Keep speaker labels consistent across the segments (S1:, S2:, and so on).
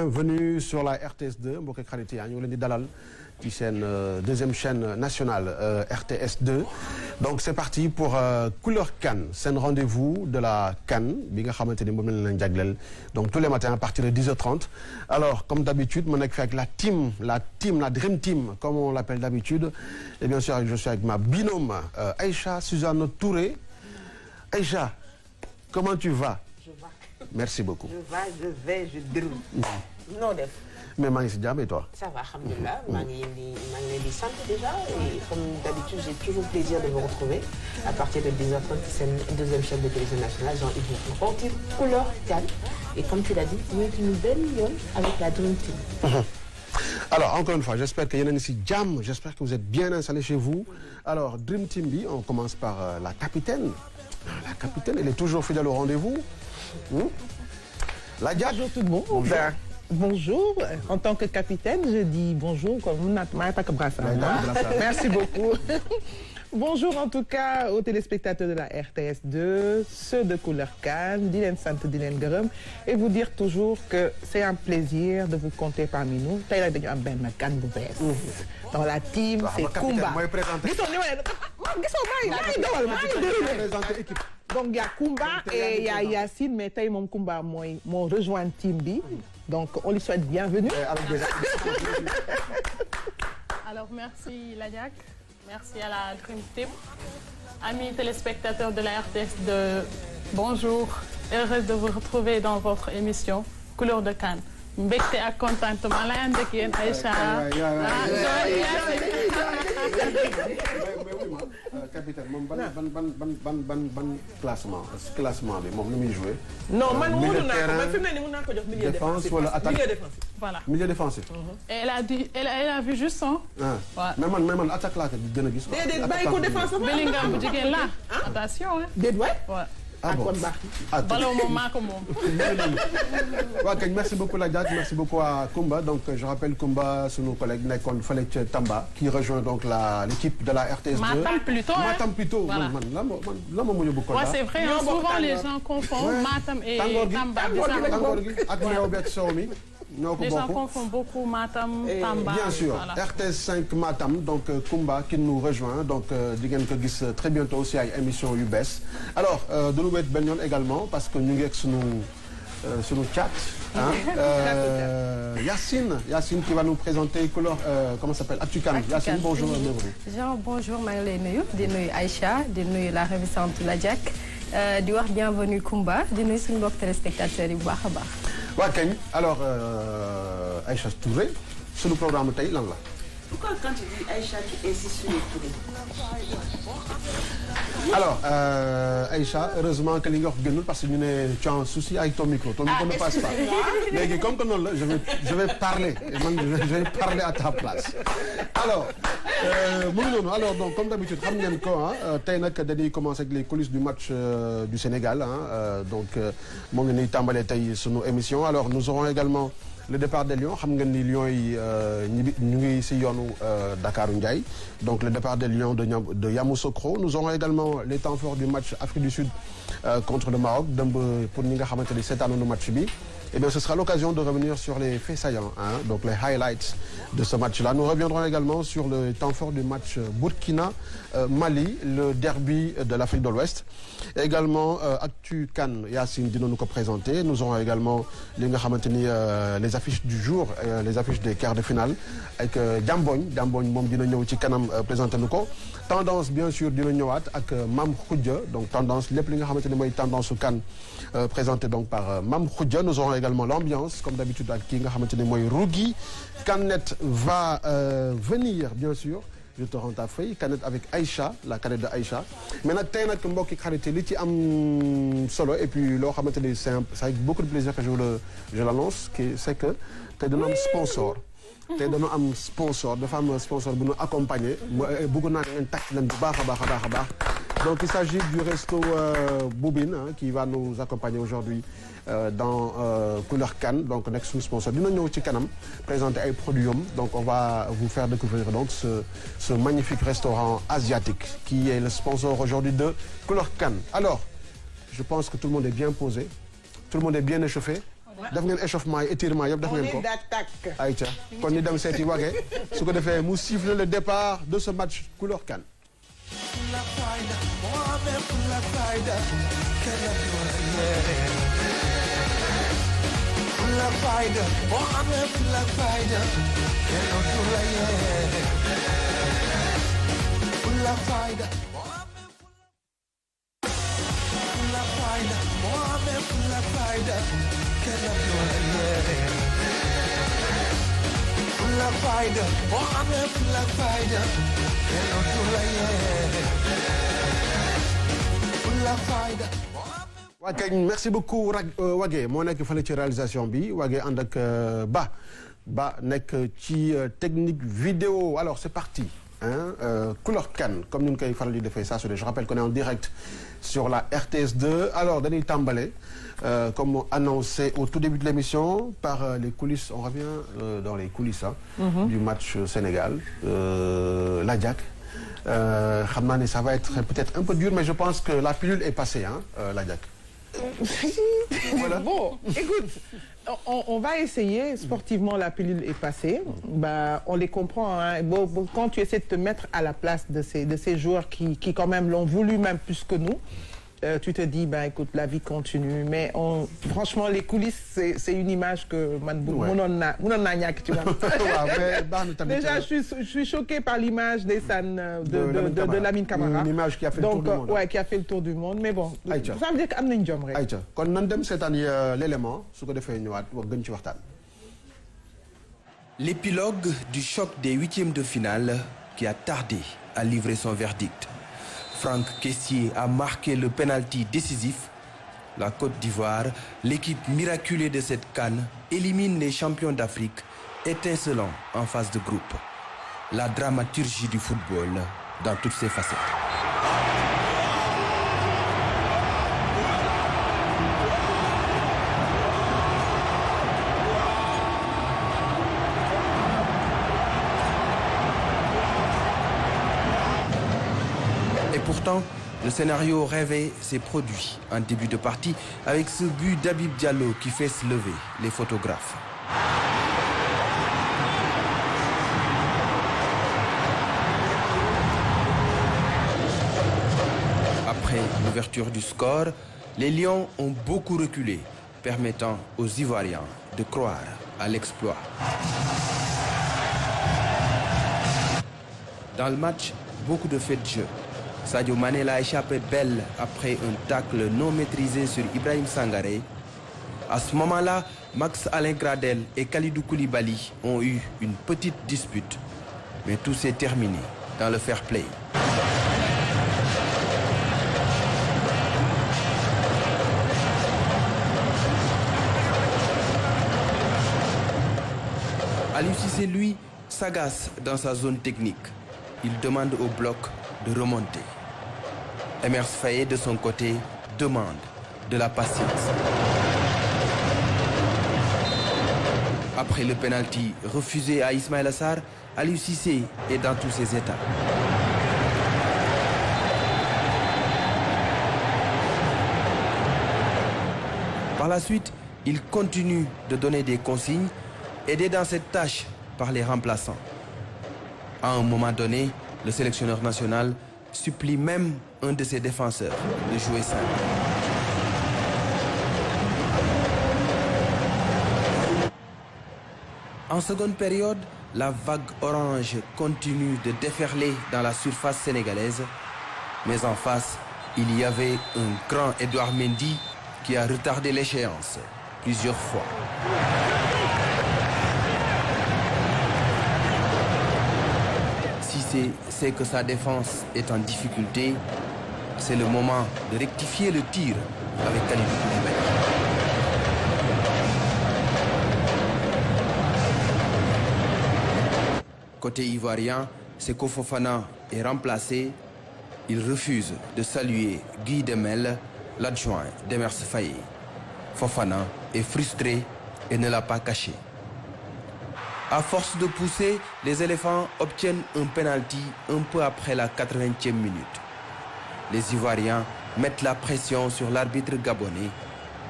S1: bienvenue sur la RTS2 mbokk xarit yi ñu ngi leen di dalal ci seen deuxième chaîne nationale RTS2 donc c'est parti pour Couleur CAN seen rendez-vous de la CAN bi nga xamante ni moom lañ leen jagleel donc tous les matins à partir de 10h30 alors comme d'habitude ma nekk fi avec la Dream Team comme on l'appelle d'habitude et bien sûr je suis avec ma binôme Aïcha Suzanne Touré. Aïcha, comment tu vas?
S2: Je vais.
S1: Merci beaucoup.
S2: Je vais, je déroule. noo def.
S1: mais maa ngi si jàmm et toi?
S2: Ça va, alhamdoulilah. maa ngi leen di sant déjà et comme d'habitude j'ai toujours plaisir de vous retrouver à partir de 10h30 seen deuxième chaîne de télévision nationale Jean-Yves Monti Couleur CAN et comme tu l'as dit ñu ngi ñu benn yoon avec la Dream Team.
S1: Alors encore une fois j'espère que yéen a ngi si jàmm j'espère que vous êtes bien installés chez vous alors Dream Team bi on commence par la capitaine. La capitaine, elle est toujours fidèle au rendez-vous. La Diack.
S3: Bonjour tout le monde. Bonjour. Bonjour. En tant que capitaine, je dis bonjour comme Merci beaucoup. Bonjour en tout cas aux téléspectateurs de la RTS2, ceux de Couleur CAN, di leen sant di leen gërëm et vous dire toujours que c'est un plaisir de vous compter parmi nous. Tey nag dañu am benn gan bu bees. Dans la team, c'est Kumba. Donc il y a Kumba et il y a Yacine mais tey moom Kumba moo rejoindre team bi. Donc on lui souhaite bienvenue.
S4: Alors merci La Diack. Merci à la Dream Team. Amis téléspectateurs de la RTS2, bonjour. Heureuse de vous retrouver dans votre émission Couleur de CAN. Mbégte ak contentement la ànd ak yéen Aïcha.
S1: Capitaine moom ban classement bi moom nu muy joué.
S3: non man wóolu naa ko man fi mu ne nii mën naa ko jox milieu défensif
S1: wala attaque
S3: milieu défensif.
S4: Voilà.
S1: Milieu défensif.
S4: Et elle a vu juste son.
S1: Ouais. mais man attaque laa ko gën a gis.
S3: déedéet bàyyi ko défensif.
S4: Bellingham bu jigéen la. Attention hein.
S3: déet waay.
S4: Ouais.
S1: Ah bon.
S4: Ballon moom maa ko moom.
S1: waaw kay merci beaucoup La Diack merci beaucoup à Kumba donc je rappelle Kumba sunu collègue nekkoon fële ca Tamba qui rejoint donc l'équipe de la RTS2.
S4: Matam plutôt hein.
S1: Matam plutôt.
S4: Voilà.
S1: man lan moo yóbbu Kolda.
S4: Ouais, c'est vrai hein, souvent les gens confondent Matam et Tamba.
S1: tàngoor gi ak meew bi ak soow mi.
S4: Les gens confondent beaucoup Matam, Tamba.
S1: Bien sûr, voilà. RTS5 Matam, donc Kumba qui nous rejoint, donc di ngeen ko gis très bientôt aussi ay émission yu bees. Alors du ñu wet benn yoon également parce que ñu ngi ak sunu chat. Yacine qui va nous présenter couleur comment ça s'appelle Actu CAN. Yacine bonjour bienvenue.
S5: Jean bonjour maa ngi lay nuyu di nuyu Aïcha di nuyu la ravissante La Diack di wax bienvenue Kumba di nuyu suñu mbokk téléspectateurs yi bu baax a baax.
S1: waa kañ alors Aïcha Touré sunu programme tey lan la.
S2: Pourquoi quand tu dis Aïcha tu insistes sur les Touré.
S1: alors Aïcha heureusement que li nga wax gënul parce que ñu ne tu as un souci avec ton micro ne passe pas léegi comme que noonu la je vais parler je vais parler à ta place alors mu ngi noonu alors donc comme d'habitude xam ngeen ko tey nag dañuy commencer avec les coulisses du match du Sénégal donc moo ngi ni tàmbalee tey sunu émission alors nous aurons également le départ des Lions xam nga ni Lions yi ñu ngi ci yoonu Dakarou Ndiaye donc le départ des Lions de Yamoussoukro nous aurons également les temps forts du match Afrique du Sud contre le Maroc dëmb pour ñi nga xamante ni seetaanoonu match bi et bien ce sera l'occasion de revenir sur les faits saillants donc les highlights de ce match-là nous reviendrons également sur le temps fort du match Burkina Mali le derby de l'Afrique de l'Ouest également Actu CAN Yacine dinañu ko présenter nous aurons également li nga xamante ni les affiches du jour les affiches des quarts de finale avec Jamboñ moom dina ñëw ci kanam présenter nu ko tendance bien sûr dina ñëwaat ak Mam Khoudia donc tendance lépp li nga xamante ni mooy tendance su CAN présenté donc par Mam Khoudia nous aurons également l'ambiance comme d'habitude ak kii nga xamante ni mooy Rougui Canette va venir bien sûr je te rends ta feuille Canette avec Aïcha la Canette de Aïcha mais nag tey nag mbokki xarit li ci am solo et puis loo xamante ni c'est avec beaucoup de plaisir que je l'annonce c'est que tey dina am sponsor tey dañoo am sponsor dafa am sponsor bu ñu accompagner bëgg naa ngeen tàcc leen bu baax a baax donc il s'agit du resto Boubine qui va nous accompagner aujourd'hui dans Couleur CAN donc nekk suñu sponsor dina ñëw ci kanam présenter ay produits donc on va vous faire découvrir donc ce magnifique restaurant asiatique qui est le sponsor aujourd'hui de Couleur CAN alors je pense que tout le monde est bien posé tout le monde est bien échauffé. def ngeen échauffement et étirement yëpp def ngeen ko.
S3: On est d'attaque.
S1: Aïcha kon ñu dem seeti Wagué su ko defee mu siffle le départ de ce match couleur CAN. waa kañ merci beaucoup Wagué moo nekk fële ci réalisation bi Wagué ànd ak Ba nekk ci technique vidéo alors c'est parti couleur CAN comme ni ñu koy faral di defee saa su ne je rappelle qu'on est en direct sur la RTS2 alors dañuy tàmbale comme annoncé au tout début de l'émission par les coulisses on revient dans les coulisses du match Sénégal Ladiak xam naa ne ça va être peut-être un peu dur mais je pense que la pilule est passée Ladiak.
S3: Voilà. Bon, écoute, on va essayer. Sportivement, la pilule est passée. Bah, on les comprend. Bon, quand tu essaies de te mettre à la place de ces joueurs qui quand même l'ont voulu même plus que nous, tu te dis, bah, écoute, la vie continue. Mais franchement, les coulisses, c'est une image que déjà, je suis choquée par l'image des scènes de Lamine Camara.
S1: Une image qui a fait le tour du monde.
S3: Ouais, qui a fait le tour du monde. Mais bon,
S1: Aïcha.
S3: Ça veut dire qu'il y a une jambe.
S1: Aïcha, quand on a cette année l'élément, ce qu'on a fait,
S6: l'épilogue du choc des huitièmes de finale qui a tardé à livrer son verdict. Franck Kessié a marqué le penalty décisif. La Côte d'Ivoire, l'équipe miraculée de cette CAN, élimine les champions d'Afrique, étincelant en phase de groupe. La dramaturgie du football dans toutes ses facettes. Pourtant, le scénario rêvé s'est produit en début de partie avec ce but d'Habib Diallo qui fait se lever les photographes. Après l'ouverture du score, les Lions ont beaucoup reculé, permettant aux Ivoiriens de croire à l'exploit. Dans le match, beaucoup de faits de jeu. Sadio Mané l'a échappé belle après un tacle non maîtrisé sur Ibrahim Sangaré. À ce moment-là, Max Alain Gradel et Kalidou Koulibaly ont eu une petite dispute. Mais tout s'est terminé dans le fair play. Aliou Cissé, lui, s'agace dans sa zone technique. Il demande au bloc de remonter. Emers Faé, de son côté, demande de la patience. Après le penalty refusé à Ismaïla Sarr, Aliou Cissé est dans tous ses états. Par la suite, il continue de donner des consignes, aidé dans cette tâche par les remplaçants. À un moment donné, le sélectionneur national supplie même un de ses défenseurs de jouer simple. En seconde période, la vague orange continue de déferler dans la surface sénégalaise. Mais en face, il y avait un grand Edouard Mendy qui a retardé l'échéance plusieurs fois. Cissé sait que sa défense est en difficulté. C'est le moment de rectifier le tir avec Kalidou Koulibaly. Côté ivoirien, Seko Fofana est remplacé. Il refuse de saluer Guy Demel, l'adjoint d'Emers Faé. Fofana est frustré et ne l'a pas caché. À force de pousser, les éléphants obtiennent un penalty un peu après la 80e minute. Les Ivoiriens mettent la pression sur l'arbitre gabonais.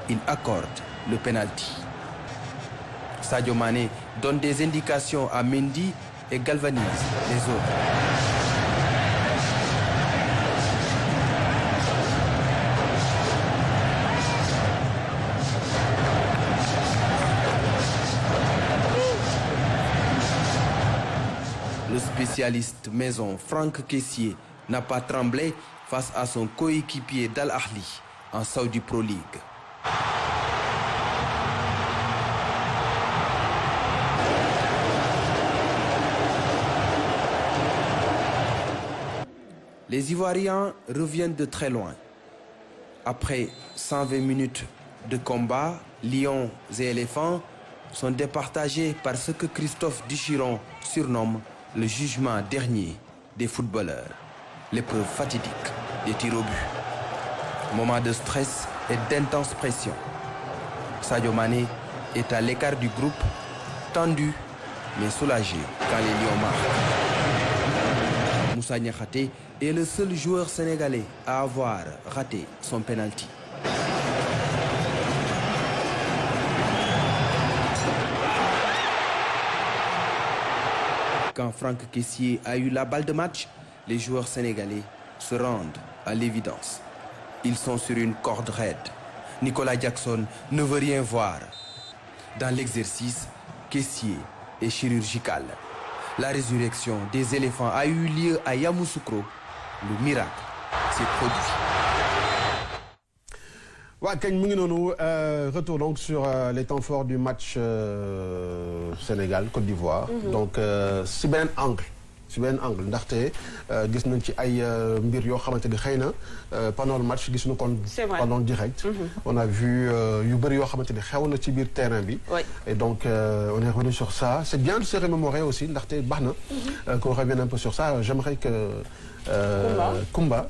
S6: Il accorde le penalty Sadio Mané donne des indications à Mendy et galvanise les autres. Le spécialiste maison Franck Kessié n'a pas tremblé face à son coéquipier d'Al Ahly en Saudi Pro League. Les Ivoiriens reviennent de très loin. Après 120 minutes de combat, lions et éléphants sont départagés par ce que Christophe Duchiron surnomme le jugement dernier des footballeurs, l'épreuve fatidique des tirs au but. Moment de stress et d'intense pression. Sadio Mané est à l'écart du groupe, tendu mais soulagé quand les lions marquent. Moussa Niakhaté est le seul joueur sénégalais à avoir raté son penalty. Quand Franck Kessié a eu la balle de match, les joueurs sénégalais se rendent à l'évidence. Ils sont sur une corde raide. Nicolas Jackson ne veut rien voir. Dans l'exercice, Kessié est chirurgical. La résurrection des éléphants a eu lieu à Yamoussoukro. Le miracle s'est produit.
S1: Ouais, kañ mu ngi noonu retour donc sur les temps forts du match Sénégal Côte d'Ivoire. Donc si beneen angle ndaxte gis nañ ci ay mbir yoo xamante ni xëy na pendant le match gis nañu kon pendant le direct. On a vu yu bëri yoo xamante ni xew na ci biir terrain bi. Et donc on est revenu sur ça. C'est bien de se remémorer aussi ndaxte baax na qu'on revienne un peu sur ça. J'aimerais que Koumba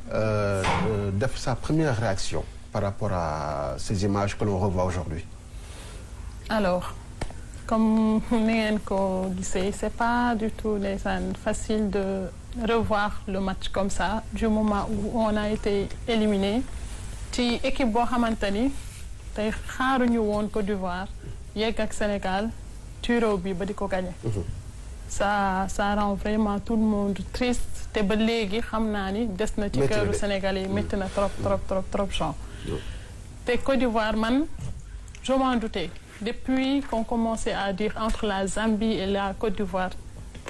S1: def sa première réaction par rapport à ces images que l'on revoit aujourd'hui. Alors,
S4: comme ni ngeen ko gisee, c'est pas du tout facile de revoir le match comme ça du moment où on a été éliminé ci équipe boo xamante ni tey xaaruñu woon Côte d'Ivoire yegg ak Sénégal tiro bi ba di ko gagné. Ça rend vraiment tout le monde triste te ba léegi xam naa ni des na ci këru Sénégalais yi métti na trop genre. te Côte d'Ivoire man je m'en doutais depuis qu'on commençait à dire entre la Zambie et la Côte d'Ivoire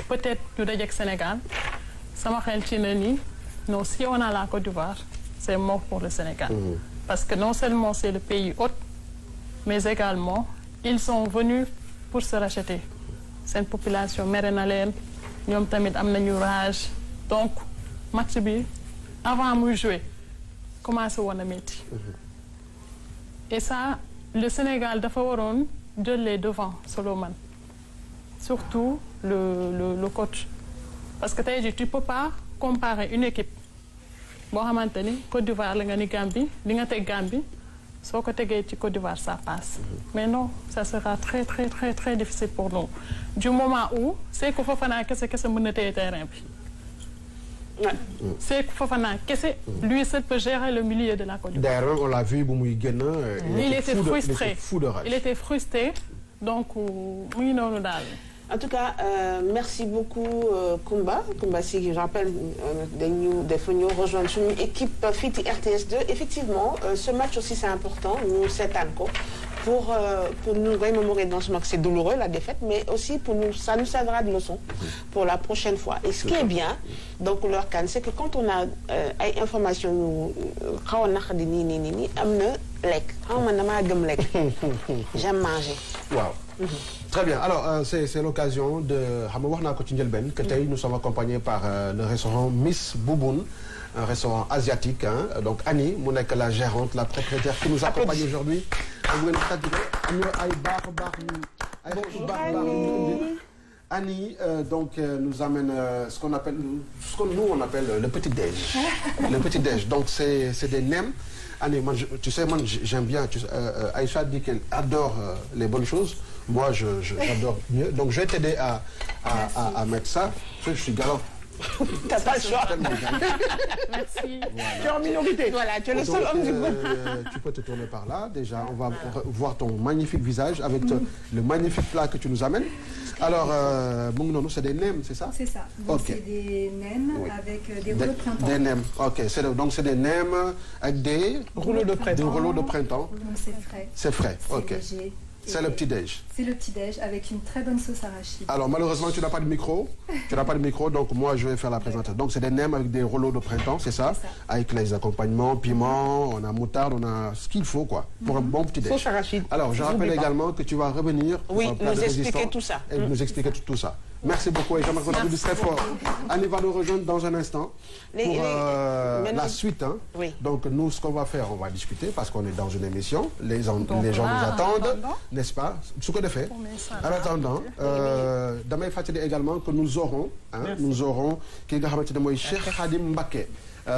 S4: peut-être ñu dajeek Sénégal sama xel ci na ni non si on a la Côte d'Ivoire c'est mort pour le Sénégal. Parce que non seulement c'est le pays hôte mais également ils sont venus pour se racheter. Seen population mere na leen ñoom tamit am nañu rage donc match bi avant muy jouer commencé woon a métti. Et ça le Sénégal dafa waroon jël les devants selon man surtout le coach parce que tey jii tu peux pas comparer une équipe boo xamante ni Côte d'Ivoire la nga ni Gambie li nga teg Gambie soo ko tegee ci Côte d'Ivoire ça passe. Mais non ça sera très difficile pour nous du moment où Sékou Fofana kese mën na téye terrain bi. Sékou Fofana kese lui seul peut gérer le milieu de la Côte d'Ivoire.
S1: D'ailleurs on l'a vu bu muy génn.
S4: Il était frustré. Il était frustré donc mu ngi noonu daal.
S2: En tout cas, merci beaucoup Koumba si je rappelle dafa ñëw rejoindre suñu équipe fii ci RTS2. Effectivement, ce match aussi c'est important ñu seetaan ko pour nous remémorer dans ce match. C'est douloureux la défaite, mais aussi ça nous servira de leçon pour la prochaine fois. Et ce qui est bien donc leur CAN, c'est que quand on a ay information yu xaw a naqadi nii am na lekk xam nga damaa gëm lekk j'aime manger.
S1: Waaw. Très bien. Alors c'est l'occasion de xam nga wax naa ko ci njëlbeen que tey nous sommes accompagnés par le restaurant Miss Bouboune, un restaurant asiatique donc Annie mu nekk la gérante, la propriétaire qui nous accompagne aujourd'hui. Am ngeen am na ay baax Annie donc nous amène ce que nous on appelle le petit déj. Le petit déj donc c'est des nems. Annie man tu sais man j'aime bien Aïcha dit qu'elle adore les bonnes choses. Moi j'adore mieux donc je vais t'aider à mettre ça. Je suis galant
S2: T'as pas le choix.
S4: Merci.
S3: Voilà. Tu es en minorité.
S2: Voilà, tu es le seul homme du groupe.
S1: Tu peux te tourner par là. Déjà, on va voir ton magnifique visage avec le magnifique plat que tu nous amènes. Alors, c'est des nems, c'est ça?
S7: C'est ça. Donc,
S1: okay.
S7: C'est des nems avec des rouleaux de printemps.
S1: Des nems, ok. Donc, c'est des nems avec des
S3: rouleaux de printemps.
S1: Des rouleaux de printemps.
S7: Donc, c'est frais.
S1: C'est frais, ok.
S7: Léger.
S1: C'est le petit-déj.
S7: C'est le petit-déj avec une très bonne sauce arachide.
S1: Alors, malheureusement, tu n'as pas de micro. Tu n'as pas de micro, donc moi, je vais faire la présentation. Donc, c'est des nems avec des rouleaux de printemps, c'est ça? Avec les accompagnements, piment, on a moutarde, on a ce qu'il faut, quoi, pour un bon petit-déj.
S3: Sauce arachide.
S1: Alors, je rappelle également que tu vas revenir.
S2: Oui, nous expliquer tout ça.
S1: Et nous expliquer tout ça. Merci beaucoup et j'aimerais que tu très fort. Annie va nous rejoindre dans un instant pour la suite. Hein.
S2: Oui.
S1: Donc nous, ce qu'on va faire, on va discuter parce qu'on est dans une émission. Les gens nous attendent, n'est-ce pas? Ce qu'on a fait. En attendant, damay fàttali également que nous aurons ki nga xamante ne mooy Cheikh Khadim Mbacké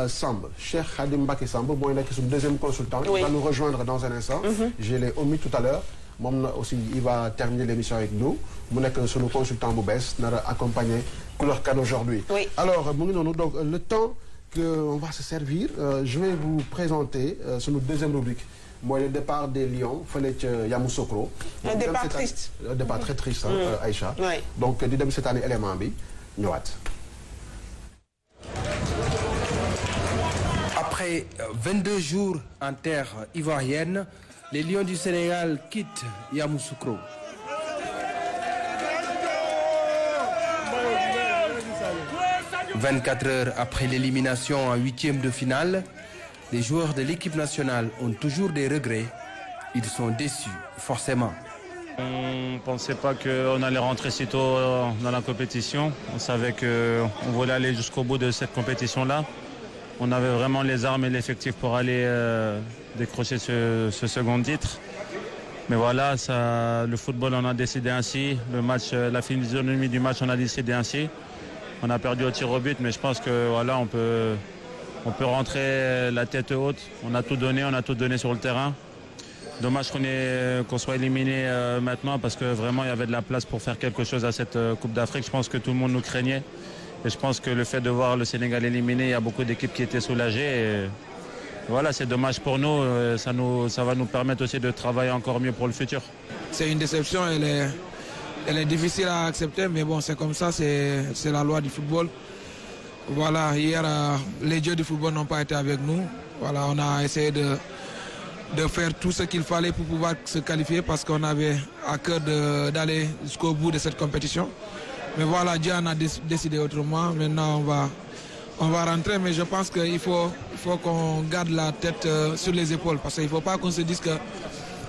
S1: Samb. Cheikh Khadim Mbacké Samb mooy nekk suñu deuxième consultant. Il va nous rejoindre dans un instant. Je l'ai omis tout à l'heure. Moom aussi, il va terminer l'émission avec nous. Mu nekk sunu consultant bu bees nar a accompagner Couleur Kane aujourd'hui.
S2: Oui.
S1: Alors, mu ngi noonu donc le temps qu'on va se servir, je vais vous présenter sunu deuxième rubrique. Mooy le départ des Lions fële ca Yamoussoukro.
S2: Un départ triste.
S1: Un départ très triste, Aïcha.
S2: Oui.
S1: Donc di dem cette année élément bi ñëwaat.
S6: Après 22 jours en terre ivoirienne, les Lions du Sénégal quittent Yamoussoukro. « 24 heures après l'élimination en huitième de finale, les joueurs de l'équipe nationale ont toujours des regrets. Ils sont déçus, forcément.
S8: On ne pensait pas qu'on allait rentrer si tôt dans la compétition. On savait qu'on voulait aller jusqu'au bout de cette compétition-là. On avait vraiment les armes et l'effectif pour aller décrocher ce second titre. Mais voilà, le football, on a décidé ainsi. Le match, la physionomie du match, on a décidé ainsi. On a perdu au tir au but, mais je pense que voilà, on peut rentrer la tête haute. On a tout donné sur le terrain. Dommage qu'on soit éliminé maintenant parce que vraiment il y avait de la place pour faire quelque chose à cette Coupe d'Afrique. Je pense que tout le monde nous craignait. Et je pense que le fait de voir le Sénégal éliminé, il y a beaucoup d'équipes qui étaient soulagées. Et voilà, c'est dommage pour nous. Ça va nous permettre aussi de travailler encore mieux pour le futur.
S9: C'est une déception, elle est difficile à accepter, mais bon, c'est comme ça, c'est la loi du football. Voilà, hier, les dieux du football n'ont pas été avec nous. Voilà, on a essayé de faire tout ce qu'il fallait pour pouvoir se qualifier parce qu'on avait à cœur d'aller jusqu'au bout de cette compétition. Mais voilà, Dieu en a décidé autrement. Maintenant, on va rentrer, mais je pense qu'il faut qu'on garde la tête sur les épaules parce qu'il ne faut pas qu'on se dise que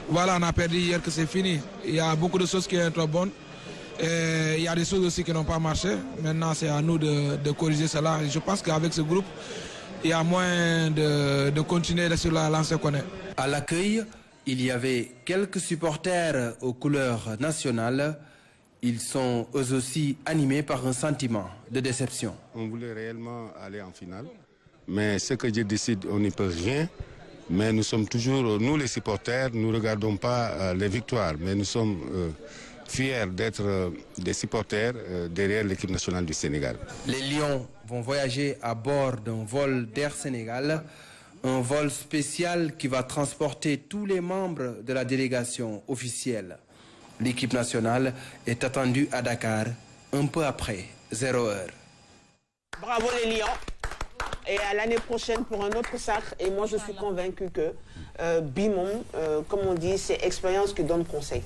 S9: voilà, on a perdu hier, que c'est fini. Il y a beaucoup de choses qui sont trop bonnes. Et il y a des choses aussi qui n'ont pas marché. Maintenant, c'est à nous de corriger cela. Et je pense qu'avec ce groupe, il y a moyen de continuer sur la lancée qu'on est.
S6: À l'accueil, il y avait quelques supporters aux couleurs nationales. Ils sont eux aussi animés par un sentiment de déception.
S10: On voulait réellement aller en finale, mais ce que Dieu décide, on n'y peut rien. Mais nous sommes toujours, nous les supporters, nous ne regardons pas les victoires, mais nous sommes fiers d'être des supporters derrière l'équipe nationale du Sénégal.
S6: Les Lions vont voyager à bord d'un vol d'Air Sénégal, un vol spécial qui va transporter tous les membres de la délégation officielle. L'équipe nationale est attendue à Dakar un peu après 0 heure.
S2: Bravo les Lions. Et à l'année prochaine pour un autre sacre. Et moi je suis convaincue que Bimom, comme on dit, c'est expérience qui donne conseil.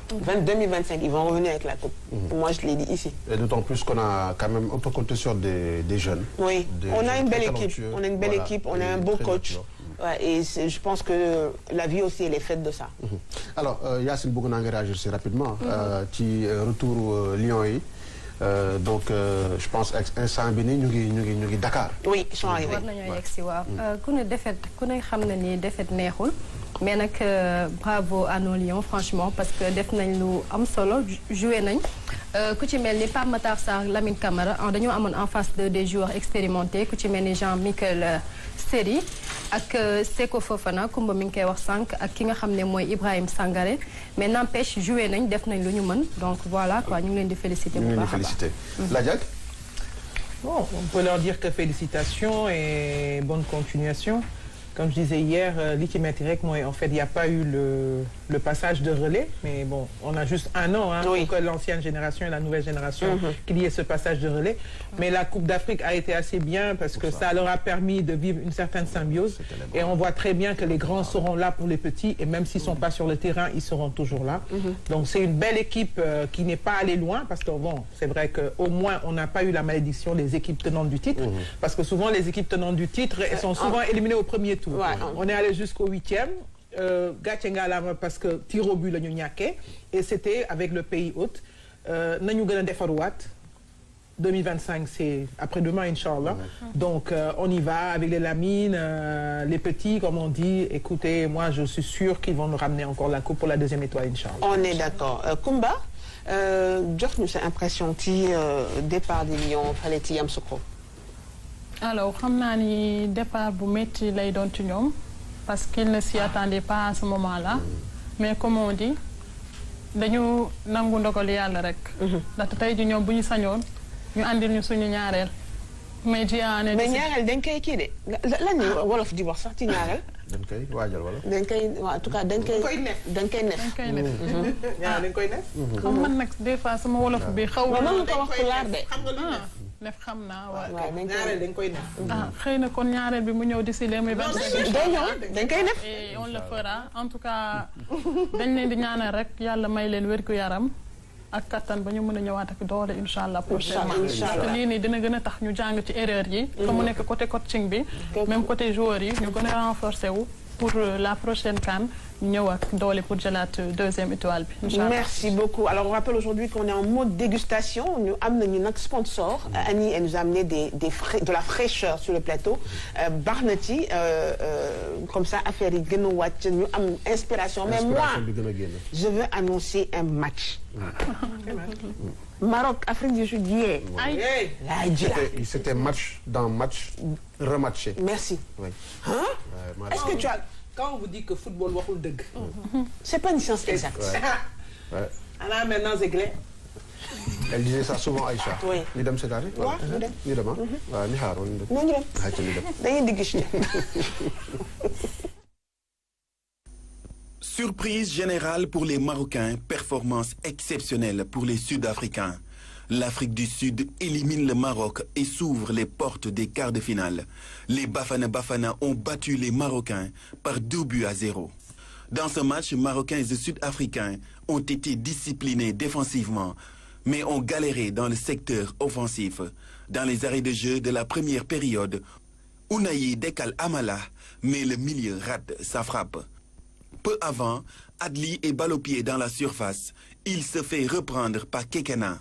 S2: 2025, ils vont revenir avec la coupe. Moi, je l'ai dit ici. Et
S1: d'autant plus qu'on a quand même un peu compté sur des jeunes.
S2: Oui, on a une belle équipe. On a une belle équipe, on a un beau coach. Ouais, et je pense que la vie aussi, elle est faite de ça.
S1: Alors, Yacine Bougouna nga réagir si rapidement. Ci retour Lyon yi. Donc, je pense instant bi nii ñu ngi Dakar.
S2: Oui, ils sont arrivés.
S5: war nañoo yegg si waaw. ku ne xam na ni défaite neexul. mais nag bravo à nos Lions franchement parce que def nañ lu am solo joué nañ. ku ci mel ni Pape Matar Sarr Lamine Camara dañoo amoon en face des joueurs expérimentés ku ci mel ni Jean-Michel Seri ak Seko Fofana Kumba mi ngi koy wax sànq ak ki nga xam ne mooy Ibrahim Sangaré mais n'empêche joué nañ def nañ lu ñu mën donc voilà quoi ñu ngi leen di féliciter bu baax a baax.
S1: La Diack.
S3: Bon, on peut leur dire que félicitations et bonne continuation. Comme je disais hier, li ci metti rek mooy en fait il n'y a pas eu le passage de relais, mais bon, on a juste un an pour que l'ancienne génération et la nouvelle génération qu'il y ait ce passage de relais. Mais la Coupe d'Afrique a été assez bien parce que ça leur a permis de vivre une certaine symbiose et on voit très bien que les grands seront là pour les petits et même s'ils sont pas sur le terrain, ils seront toujours là. Donc c'est une belle équipe qui n'est pas allée loin parce que bon, c'est vrai que au moins on n'a pas eu la malédiction des équipes tenantes du titre parce que souvent les équipes tenantes du titre sont souvent éliminées au premier tour. Ouais. On est allé jusqu'au 8e, gàcce ngalaama parce que tir au but la ñu ñàkkee et c'était avec le pays hôte. Nañu gën a defaruwaat 2025 c'est après-demain Inch'Allah. Donc on y va avec les Lamine, les petits comme on dit. Écoutez, moi je suis sûr qu'ils vont nous ramener encore la coupe pour la deuxième étoile Inch'Allah.
S2: On est d'accord. Koumba, jox ñu sa impression ci départ des Lions fale ci Yamoussoukro.
S4: Alors xam naa ni départ bu métti lay doon ci ñoom parce qu'ils ne s'y attendaient pas à ce moment-là mais comme on dit dañu nangu ndogal yàlla rek. ndaxte tey ji ñoom bu ñu sañoon ñu andil ñu suñu ñaareel. mais ñaareel dañ koy kii de lan la wolof di wax sax ci ñaareel.
S1: dañ koy waajal wala.
S2: dañ koy en tout cas dañ koy nef.
S3: ñaar dañ koy nef.
S4: xam man nag des fois sama wolof bi xaw
S2: ma mën ko wax pulaar de.
S4: nef xam naa waaw
S3: ñaareel dañ koy nef.
S4: xëy na kon ñaareel bi mu ñëw d'ici les 25.
S2: dañ koy nef.
S4: et on le fera en tout cas dañ leen di ñaanal rek yàlla may leen wér gu yaram ak kattan ba ñu mën a ñëwaat ak doole incha allah prochainement. parce que lii nii dina gën a tax ñu jàng ci erreur yi. comme mu nekk côté coaching bi. même côté joueurs yi ñu gën a renforcer wu pour la prochaine CAN. ñëw ak doole pour jëlaat deuxième étoile bi. Inch'Allah.
S2: Merci beaucoup. Alors on rappelle aujourd'hui qu'on est en mode dégustation. Ñu am nañu nag sponsor. Annie elle nous a amené de la fraîcheur sur le plateau. baax na ci comme ça affaire yi gën a wàcc ñu am inspiration. Mais moi je veux annoncer un match. Maroc Afrique du Sud hier.
S1: C'était match dans match rematché.
S2: Merci.
S1: Oui.
S2: Hein? Est-ce que tu as
S3: Quand on vous dit que football waxul dëgg.
S2: C'est pas une science exacte.
S1: Ouais.
S3: Alors maintenant c'est clair.
S1: Elle disait ça souvent Aïcha.
S2: Oui.
S1: Ñu dem c'est carré.
S2: waaw ñu dem.
S1: Ñu dem waaw ñu xaar woon.
S2: ñu dem. dañuy digg.
S11: Surprise générale pour les Marocains, performance exceptionnelle pour les Sud-Africains. L'Afrique du Sud élimine le Maroc et s'ouvre les portes des quarts de finale. Les Bafana Bafana ont battu les Marocains par 2-0. Dans ce match, Marocains et Sud-Africains ont été disciplinés défensivement, mais ont galéré dans le secteur offensif. Dans les arrêts de jeu de la première période, Ounahi décale Amala, mais le milieu rate sa frappe. Peu avant, Adli est balle au pied dans la surface. Il se fait reprendre par Kekana.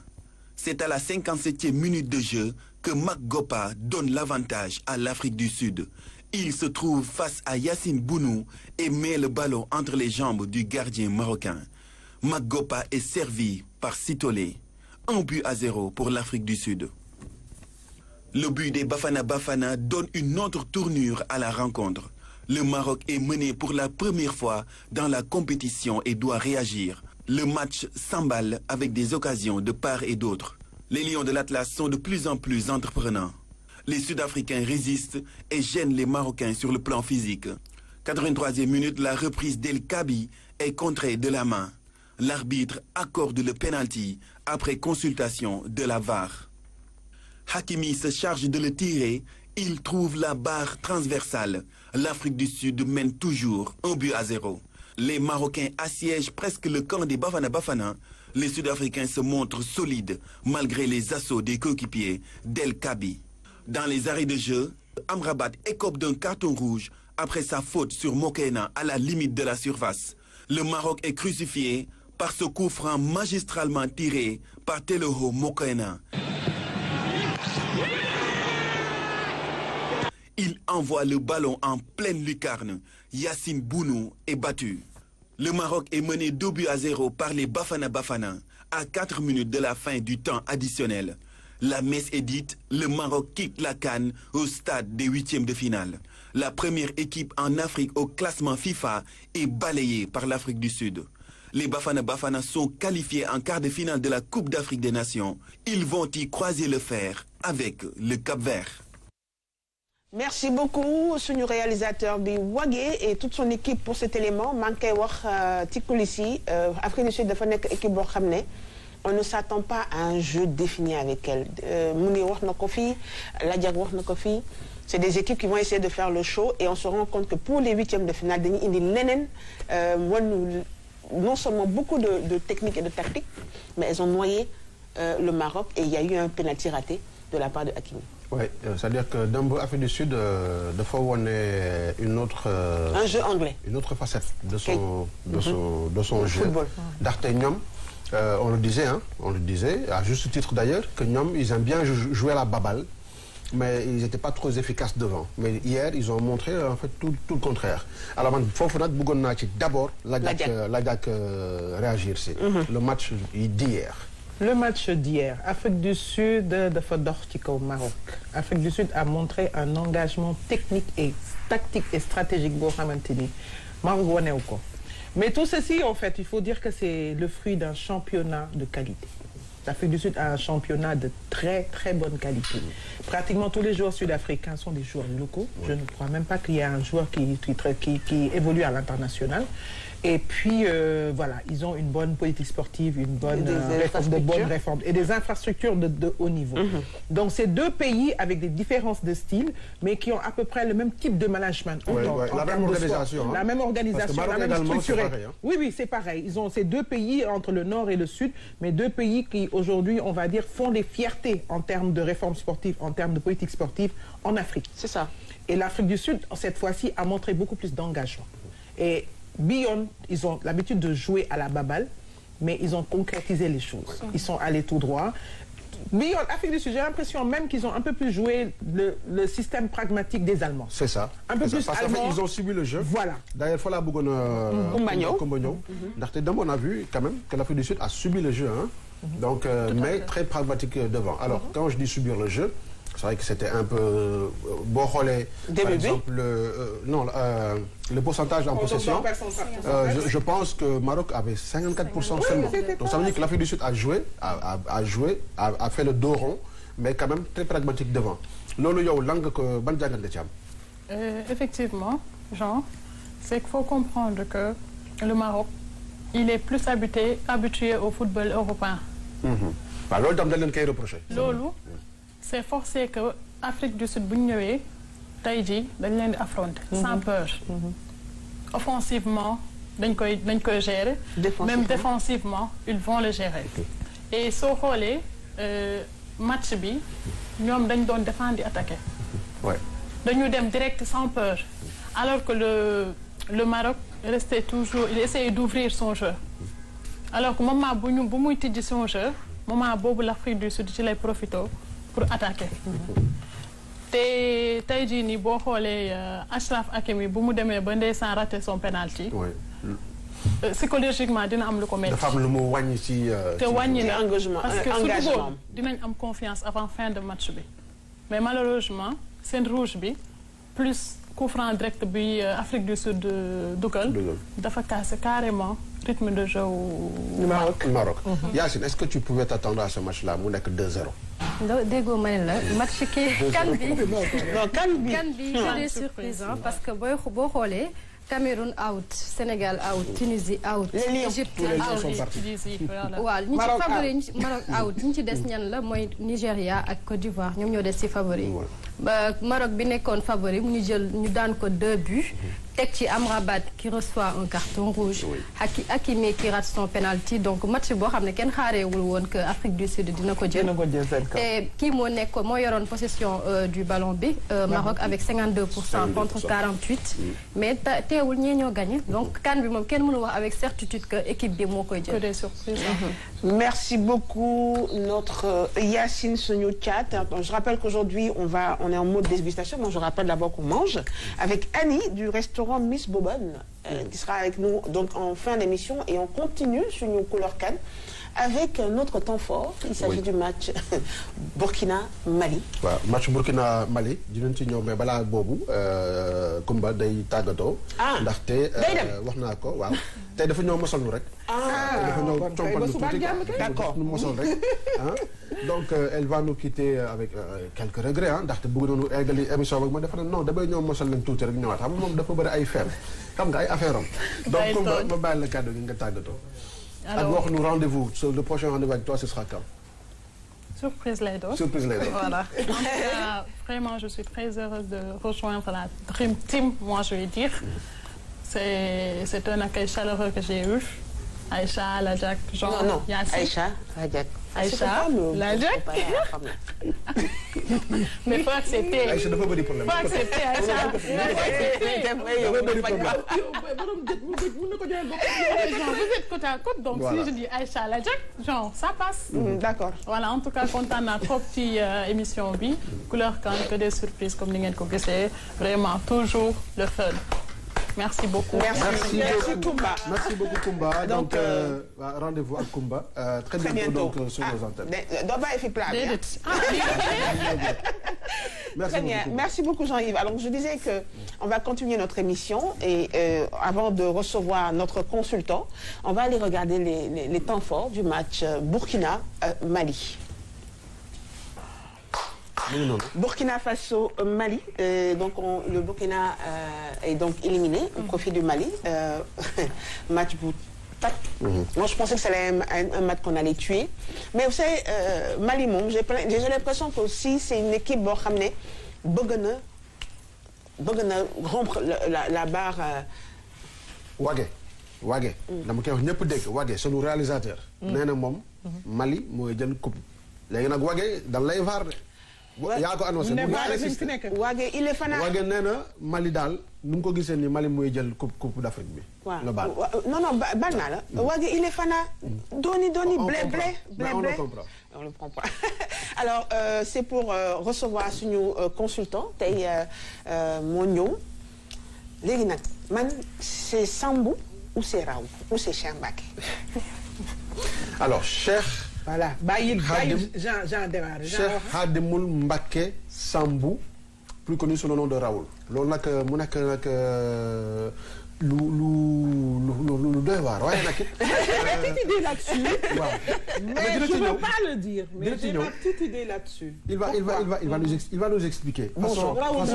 S11: C'est à la 57e minute de jeu que Makgopa donne l'avantage à l'Afrique du Sud. Il se trouve face à Yassine Bounou et met le ballon entre les jambes du gardien marocain. Makgopa est servi par Sitolé. 1-0 pour l'Afrique du Sud. Le but des Bafana Bafana donne une autre tournure à la rencontre. Le Maroc est mené pour la première fois dans la compétition et doit réagir. Le match s'emballe avec des occasions de part et d'autre. Les Lions de l'Atlas sont de plus en plus entreprenants. Les Sud-Africains résistent et gênent les Marocains sur le plan physique. 83e minute, la reprise d'El Kabi est contrée de la main. L'arbitre accorde le penalty après consultation de la VAR. Hakimi se charge de le tirer. Il trouve la barre transversale. L'Afrique du Sud mène toujours 1-0. Les Marocains assiègent presque le camp des Bafana Bafana. Les Sud-Africains se montrent solides malgré les assauts des coéquipiers d'El Kabi. Dans les arrêts de jeu, Amrabat écope d'un carton rouge après sa faute sur Mokoena à la limite de la surface. Le Maroc est crucifié par ce coup franc magistralement tiré par Teleho Mokoena. Il envoie le ballon en pleine lucarne. Yassine Bounou est battu. Le Maroc est mené 2-0 par les Bafana Bafana à 4 minutes de la fin du temps additionnel. La messe est dite, le Maroc quitte la CAN au stade des 8e de finale. La première équipe en Afrique au classement FIFA est balayée par l'Afrique du Sud. Les Bafana Bafana sont qualifiés en quart de finale de la Coupe d'Afrique des Nations. Ils vont y croiser le fer avec le Cap-Vert.
S2: Merci beaucoup suñu réalisateur bi Wagué et toute son équipe pour cet élément maa ngi koy wax ci coulisses yi Afrique du Sud dafa nekk équipe boo xam ne on ne s'attend pas à un jeu défini avec elle mu ngi wax na ko fii Ladiak wax na ko fii c'est des équipes qui vont essayer de faire le show et on se rend compte que pour les huitièmes de finale dañuy indi leneen non seulement beaucoup de technique et de tactique mais elles ont noyé le Maroc et il y a eu un penalty raté de la part de Hakimi.
S1: Oui, c'est-à-dire que dans l'Afrique du Sud, de fois on est une autre...
S2: un jeu anglais.
S1: Une autre facette de son jeu.
S2: Football.
S1: D'Artagnan, on le disait, à juste titre d'ailleurs, que Nyom, ils aiment bien jouer à la baballe, mais ils n'étaient pas trop efficaces devant. Mais hier, ils ont montré en fait tout le contraire. Alors, il faut d'abord Ladiak réagir. Le match d'hier.
S3: Le match d'hier, Afrique du Sud de Fodortiko au Maroc. Afrique du Sud a montré un engagement technique et tactique et stratégique pour Hamantini. Maroc. Mais tout ceci, en fait, il faut dire que c'est le fruit d'un championnat de qualité. L'Afrique du Sud a un championnat de très très bonne qualité. Pratiquement tous les joueurs sud-africains sont des joueurs locaux. Je ne crois même pas qu'il y ait un joueur qui évolue à l'international. Et puis, voilà, ils ont une bonne politique sportive, une bonne réforme et des infrastructures de haut niveau. Donc, c'est deux pays avec des différences de style, mais qui ont à peu près le même type de management.
S1: La même organisation.
S3: La même organisation, la même structure. Oui, c'est pareil. Ils ont ces deux pays entre le nord et le sud, mais deux pays qui, aujourd'hui, on va dire, font des fiertés en termes de réforme sportive, en termes de politique sportive en Afrique.
S2: C'est ça.
S3: Et l'Afrique du Sud, cette fois-ci, a montré beaucoup plus d'engagement. Et Beyond, ils ont l'habitude de jouer à la baballe, mais ils ont concrétisé les choses. Ils sont allés tout droit. Beyond, Afrique du Sud, j'ai l'impression même qu'ils ont un peu plus joué le système pragmatique des Allemands.
S1: C'est ça.
S3: Un peu plus
S1: parce
S3: allemand.
S1: Ils ont subi le jeu.
S3: Voilà.
S1: D'ailleurs, il faut la bougonne Kombagno. On a vu quand même que l'Afrique du Sud a subi le jeu. Hein. Donc, mais très pragmatique devant. Alors, quand je dis subir le jeu, c'est vrai que c'était un peu... par exemple, le pourcentage en possession. Je pense que Maroc avait 54% seulement. Donc ça veut dire que l'Afrique du Sud a fait le dos rond, mais quand même très pragmatique devant.
S4: Effectivement, Jean, c'est qu'il faut comprendre que le Maroc, il est plus habitué au football européen. Lolo, c'est forcé que l'Afrique du Sud, Taïdi, dañ affronter sans peur. Offensivement, dañ koy gérer. Même défensivement, ils vont le gérer. Et soo xoolee match bi ñoom dañ doon défendre et attaquer. Dañu dem direct sans peur. Alors que le Maroc restait toujours, il essayait d'ouvrir son jeu. Alors que moment bu muy tijji son jeu, moment boobu l'Afrique du Sud ci lay profité pour attaquer. te tey jii nii boo xoolee Achraf Hakimi bu mu demee ba ndeysaan raté son penalty. Psychologiquement dina am lu ko metti.
S1: dafa am lu mu wàññi ci
S4: te wàññi na
S2: engagement
S4: parce que su duggoon dinañ am confiance avant fin de match bi. mais malheureusement seen rouge bi plus coup franc direct bi Afrique du Sud dugal. dafa casser carrément rythme de jeu au
S1: Maroc. Yacine, est-ce que tu pouvais t'attendre à ce match-là mu nekk 2-0?
S5: déggoo ma ne la match kii kan bi c'est des surprises parce que boo xoolee Cameroun out, Sénégal out, Tunisie out, Égypte out. waaw ñi ci favori Maroc out ñi ci des ñan la mooy Nigéria ak Côte d'Ivoire ñoom ñoo des ci favori. Maroc bi nekkoon favori mu ñu daan ko 2 buts. teg ci Amrabat qui reçoit un carton rouge. Hakimi qui rate son penalty donc match boo xam ne kenn xaareewul woon que Afrique du Sud dina ko jël. et kii moo yoroon possession du ballon bi. Maroc avec 52% contre 48. mais teewul ñee ñoo gagné donc CAN bi moom kenn mënu wax avec certitude que équipe bi moo koy jël.
S4: que des surprises.
S2: Merci beaucoup notre Yacine suñu chat. Je rappelle qu'aujourd'hui on est en mode dégustation. Moi je rappelle d'abord qu'on mange avec Annie du restaurant Miss Bobonne qui sera avec nous donc en fin d'émission et on continue sur nos couleurs CAN avec notre temps fort. Il s'agit du match Burkina-Mali.
S1: waaw match Burkina-Mali dinañ ci ñëw mais balaa boobu Kumba day tàggatoo. ndaxte wax naa ko waaw tey dafa ñëw mosal nu rek. dafa ñëw compal nu tuuti d'accord nu mosal rek donc elle va nous quitter avec quelques regrets ndaxte bëgg nañu eggali émission bi ma defa ne non damay ñëw mosal leen tuuti rek ñëwaat xam nga moom dafa bëri ay feem xam nga ay affaire am donc Kumba ma bàyyi la kàddu gi nga tàggatoo. ak wax nu rendez-vous le prochain rendez-vous avec toi ce sera quand?
S4: Surprise lay doon.
S1: Surprise lay doon.
S4: Voilà. Vraiment, je suis très heureuse de rejoindre la Dream Team, moi je vais dire. C'est un accueil chaleureux que j'ai eu. Aïcha, Ladiak, Jean,
S2: non,
S4: Yassine.
S2: Aïcha, Ladiak.
S4: Aïcha, Ladiak. Mais faut accepter.
S1: Aïcha dafa bëri problème.
S4: Faut accepter, Aïcha. Vous êtes côte à côte, donc voilà. Si je dis Aïcha, Ladiak, genre, ça passe.
S3: D'accord.
S4: Voilà, en tout cas, content naa trop ci émission bi. Couleur Kane, que des surprises comme ni ngeen ko gisee. Vraiment, toujours le fun. Merci beaucoup.
S3: Merci Kumba.
S1: Merci beaucoup Kumba. Donc rendez-vous à Kumba très bientôt donc sur nos antennes.
S2: Très bien. Merci beaucoup Jean-Yves. Alors je disais que on va continuer notre émission et avant de recevoir notre consultant, on va aller regarder les temps forts du match Burkina-Mali. Burkina Faso, Mali. Donc le Burkina est donc éliminé au profit du Mali. Match pour moi je pensais que c'était un match qu'on allait tuer. Mais vous savez, Mali moom j'ai l'impression que aussi c'est une équipe boo xam ne bëgg na rompre la barre.
S1: Wage dama koy wax ñëpp dégg Wage sunu réalisateur. nee na moom Mali mooy jël coupe léegi nag Wage dan lay vaar de. yaa ko annoncé
S2: Wage il est fanat.
S1: Wage nee na Mali daal nu mu ko gisee ni Mali mooy jël coupe d'Afrique bi.
S2: nga baal non baal naa la. Wage il est fanat. Doni blé.
S1: On le comprend.
S2: On le prend pas. Alors c'est pour recevoir suñu consultant tey moo ñëw léegi nag man c'est Sambou ou c'est Raoul ou c'est Cheikh Mbacké.
S1: Alors Cheikh.
S3: Voilà bàyyil Jean démarré.
S1: Cheikh Khadimoul Mbacké Sambou plus connu sous le nom de Raoul loolu nag mu nekk nag lu doy waar waaye nag it.
S3: petite idée là-dessus.
S1: waaw
S3: mais je ne veux pas le dire. mais j'ai ma petite idée là-dessus.
S1: Il va nous expliquer.
S3: Bonjour Raoul.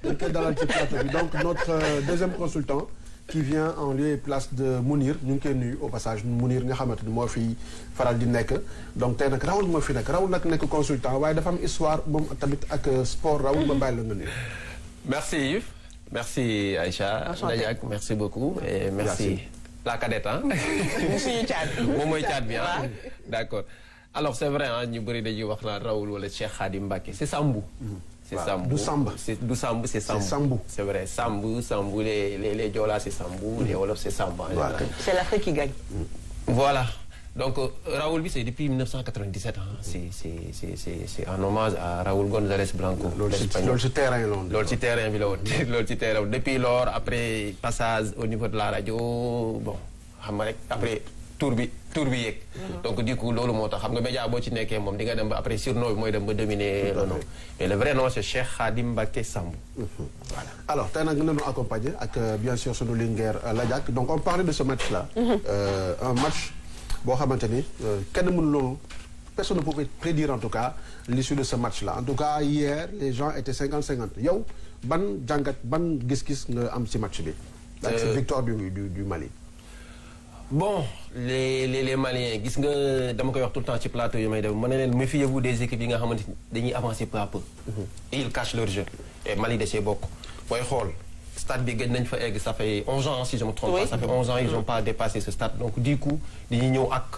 S1: dañ koy dalal ci plateau bi donc notre deuxième consultant. qui vient en lieu et place de Mounir ñu ngi koy nuyu au passage Mounir nga xamante ni moo fi faral di nekk donc tey nag Raoul moo fi nekk Raoul nag nekk consultant waaye dafa am histoire moom tamit ak sport Raoul ma bàyyi la nga nuyu.
S12: Merci Yves merci Aïcha Ladiak merci beaucoup et merci la cadette ah. moom mooy caat bi ah d'accord alors c'est vrai ah ñu bëri dañuy wax naan Raoul wala Cheikh Khadim Mbacké c'est Sambou. C'est Sambou. Du Sambou, c'est Sambou. C'est vrai, Sambou, les Diola, c'est Sambou, les Wolof, c'est Samba.
S2: Voilà. C'est l'Afrique qui gagne.
S12: Voilà. Donc, Raoul, c'est depuis 1997. Hein. C'est un hommage à Raoul González Blanco.
S1: L'autre terrain,
S12: depuis lors, après passage au niveau de la radio, bon, après tour bi yeeg. Donc du coup loolu moo tax xam nga média boo ci nekkee moom di nga dem ba après surnom bi mooy dem ba dominer le nom mais le vrai nom c'est Cheikh Khadim Mbacké Sambou.
S1: Voilà. Alors tey nag nañu accompagner ak bien sûr sunu Linguère Ladiak donc on parlait de ce match là. Un match boo xamante ni kenn mënu loolu personne ne pouvait prédire en tout cas l'issue de ce match là en tout cas hier les gens étaient 50-50 yow ban jàngat ban gis-gis nga am ci match bi. ak cette victoire du Mali.
S12: Bon les Maliens gis nga dama koy wax tout le temps ci plateau yi may def ma ne leen méfiez-vous des équipes yi nga xamante ni dañuy avancer peu à peu. Et ils cachent leur jeu et Mali da cee bokk booy xool stade bi gëj nañ fa egg ça fait 11 ans si je me trompe pas ça fait 11 ans ils ont pas dépassé ce stade donc du coup dañuy ñëw ak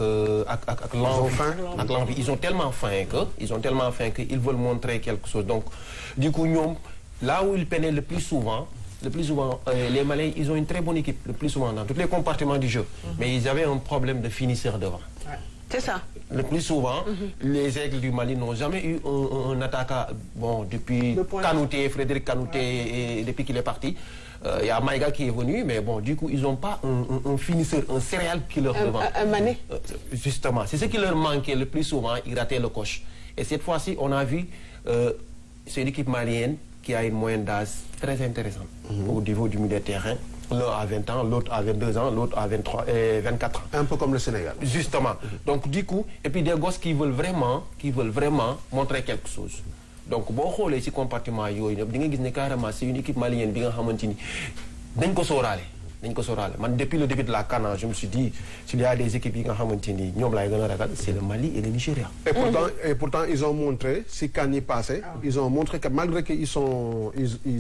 S12: l'envie ils ont tellement faim que ils veulent montrer quelque chose donc du coup ñoom là où ils peinaient le plus souvent les Maliens ils ont une très bonne équipe le plus souvent dans tous les compartiments du jeu mais ils avaient un problème de finisseur devant.
S2: C'est ça.
S12: Le plus souvent, les Aigles du Mali n'ont jamais eu un attaquant, bon, depuis Kanouté, Frédéric Kanouté, et depuis qu'il est parti. y a Maïga qui est venu, mais bon, du coup, ils n'ont pas un finisseur, un serial killer devant.
S2: Un Mané.
S12: Justement, c'est ce qui leur manquait le plus souvent, ils rataient le coche. Et cette fois-ci, on a vu, c'est une équipe malienne qui a une moyenne d'âge très intéressante au niveau du milieu de terrain. L'un a 20 ans, l'autre a 22 ans, l'autre a 24 ans.
S1: Un peu comme le Sénégal.
S12: Justement. Donc du coup, et puis des gosses qui veulent vraiment montrer quelque chose. Donc boo xoolee ci compartiment yooyu ñëpp di nga gis ne carrément c'est une équipe malienne bi nga xamante ni dañ ko sóoraale. Man depuis le début de la CAN, je me suis dit s'il y a des équipes yi nga xamante ni ñoom laay gën a ragal, c'est le Mali et le Nigeria.
S1: Et pourtant ils ont montré, si CAN yi passé, ils ont montré que malgré qu'ils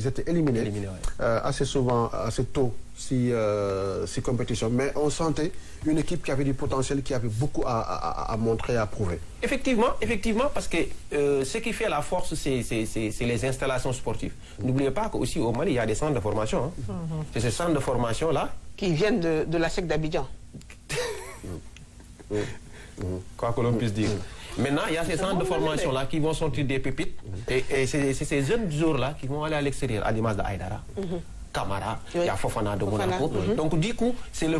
S1: étaient éliminés assez souvent, assez tôt si compétition, mais on sentait une équipe qui avait du potentiel, qui avait beaucoup à montrer, à prouver.
S12: Effectivement, parce que ce qui fait la force, c'est les installations sportives. N'oubliez pas qu'aussi au Mali, il y a des centres de formation. Hein. C'est ces centres de formation-là
S2: qui viennent de la SEC d'Abidjan.
S12: Quoi que l'on puisse dire. Maintenant, il y a ces centres de formation-là qui vont sortir des pépites. Et c'est ces jeunes joueurs-là qui vont aller à l'extérieur, à l'image d'Aïdara. Camara, il y a Fofana de Monaco. Donc du coup, c'est le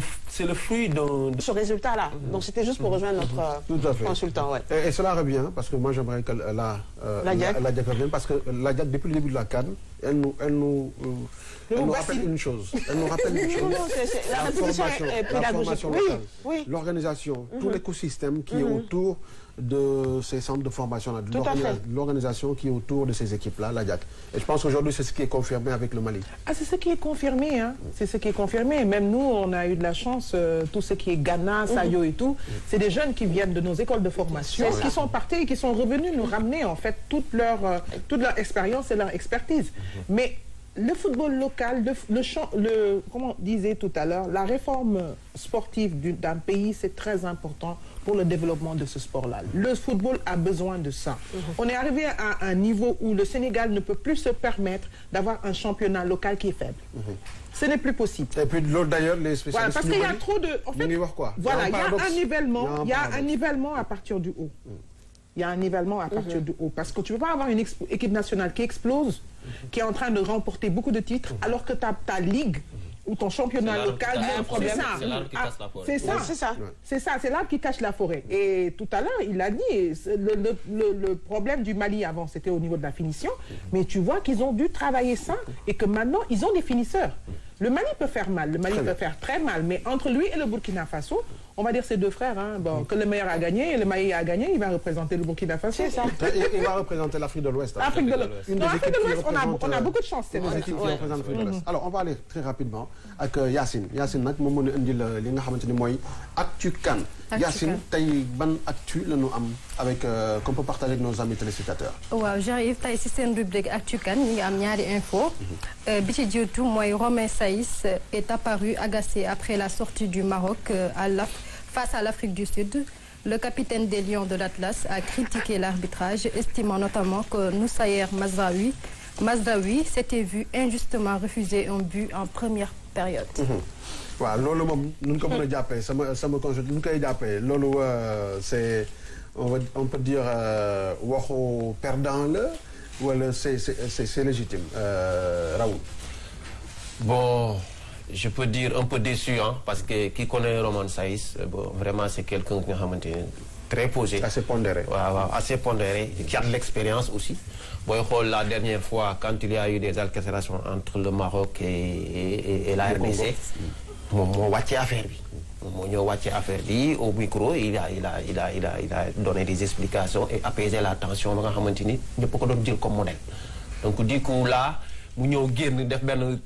S12: fruit de
S2: ce résultat-là. Donc c'était juste pour rejoindre notre consultant. Ouais.
S1: Et cela revient, parce que moi j'aimerais que la Diack revienne, parce que la Diack, depuis le début de la CAN, elle nous rappelle une chose. Elle nous rappelle une chose. La formation locale, l'organisation, tout l'écosystème qui est autour de ces centres de formation-là, de l'organisation qui est autour de ces équipes-là, la Diack. Et je pense qu'aujourd'hui, c'est ce qui est confirmé avec le Mali.
S3: Ah, c'est ce qui est confirmé, hein. C'est ce qui est confirmé. Même nous, on a eu de la chance, tout ce qui est Ghana, Sayo et tout, c'est des jeunes qui viennent de nos écoles de formation, qui sont partis et qui sont revenus nous ramener, en fait, toute leur expérience et leur expertise. Mais le football local, comme on disait tout à l'heure, la réforme sportive d'un pays, c'est très important pour le développement de ce sport-là. Le football a besoin de ça. On est arrivé à un niveau où le Sénégal ne peut plus se permettre d'avoir un championnat local qui est faible. Ce n'est plus possible.
S1: Et puis l'autre d'ailleurs, les spécialistes...
S3: Voilà, parce qu'il y a trop de... En fait, voilà, il y a un nivellement à partir du haut. Il y a un nivellement à partir du haut. Parce que tu ne peux pas avoir une équipe nationale qui explose, qui est en train de remporter beaucoup de titres, alors que ta ligue ou ton championnat local, il y a un problème.
S12: C'est l'arbre qui cache la forêt.
S3: C'est ça, c'est l'arbre qui cache la forêt. Et tout à l'heure, il a dit, le problème du Mali avant, c'était au niveau de la finition, mais tu vois qu'ils ont dû travailler ça et que maintenant, ils ont des finisseurs. Le Mali peut faire mal, le Mali peut faire très mal, mais entre lui et le Burkina Faso, on va dire ces deux frères, hein, bon, que le meilleur a gagné et le Mali a gagné, il va représenter le Burkina Faso.
S2: C'est ça.
S1: Il va représenter l'Afrique de l'Ouest.
S3: L'Afrique de l'Ouest, on a beaucoup de chance.
S1: C'est une équipe qui représente l'Afrique de l'Ouest. Alors, on va aller très rapidement avec Yacine. Yacine, nag moom moo ñu indil li nga xamante ni mooy Actu CAN. Yacine, tey ban actu la ñu am avec qu'on peut partager avec nos amis téléspectateurs.
S5: waaw j'arrive tey si seen rubrique Actu CAN ñu ngi am ñaari info. bi ci jiitu mooy Romain Saïs est apparu agacé après la sortie du Maroc face à l'Afrique du Sud. Le capitaine des Lions de l'Atlas a critiqué l'arbitrage, estimant notamment que Noussaïr Mazraoui s'était vu injustement refuser un but en première période.
S1: waaw loolu moom nu ñu ko mën a jàppee sama conseil nu ñu koy jàppee loolu c'est on peut dire waxu perdant la wala c'est légitime Raoul.
S12: Bon, je peux dire un peu déçu, hein, parce que qui connaît Romain Saïs, bon, vraiment c'est quelqu'un qui est très posé.
S1: Assez pondéré.
S12: Assez pondéré, qui a de l'expérience aussi. Bon, la dernière fois, quand il y a eu des altercations entre le Maroc et la RDC, mon affaire au micro, il a donné des explications et apaisé la tension. Il ne peut pas dire comme modèle. Donc du coup là, nous avons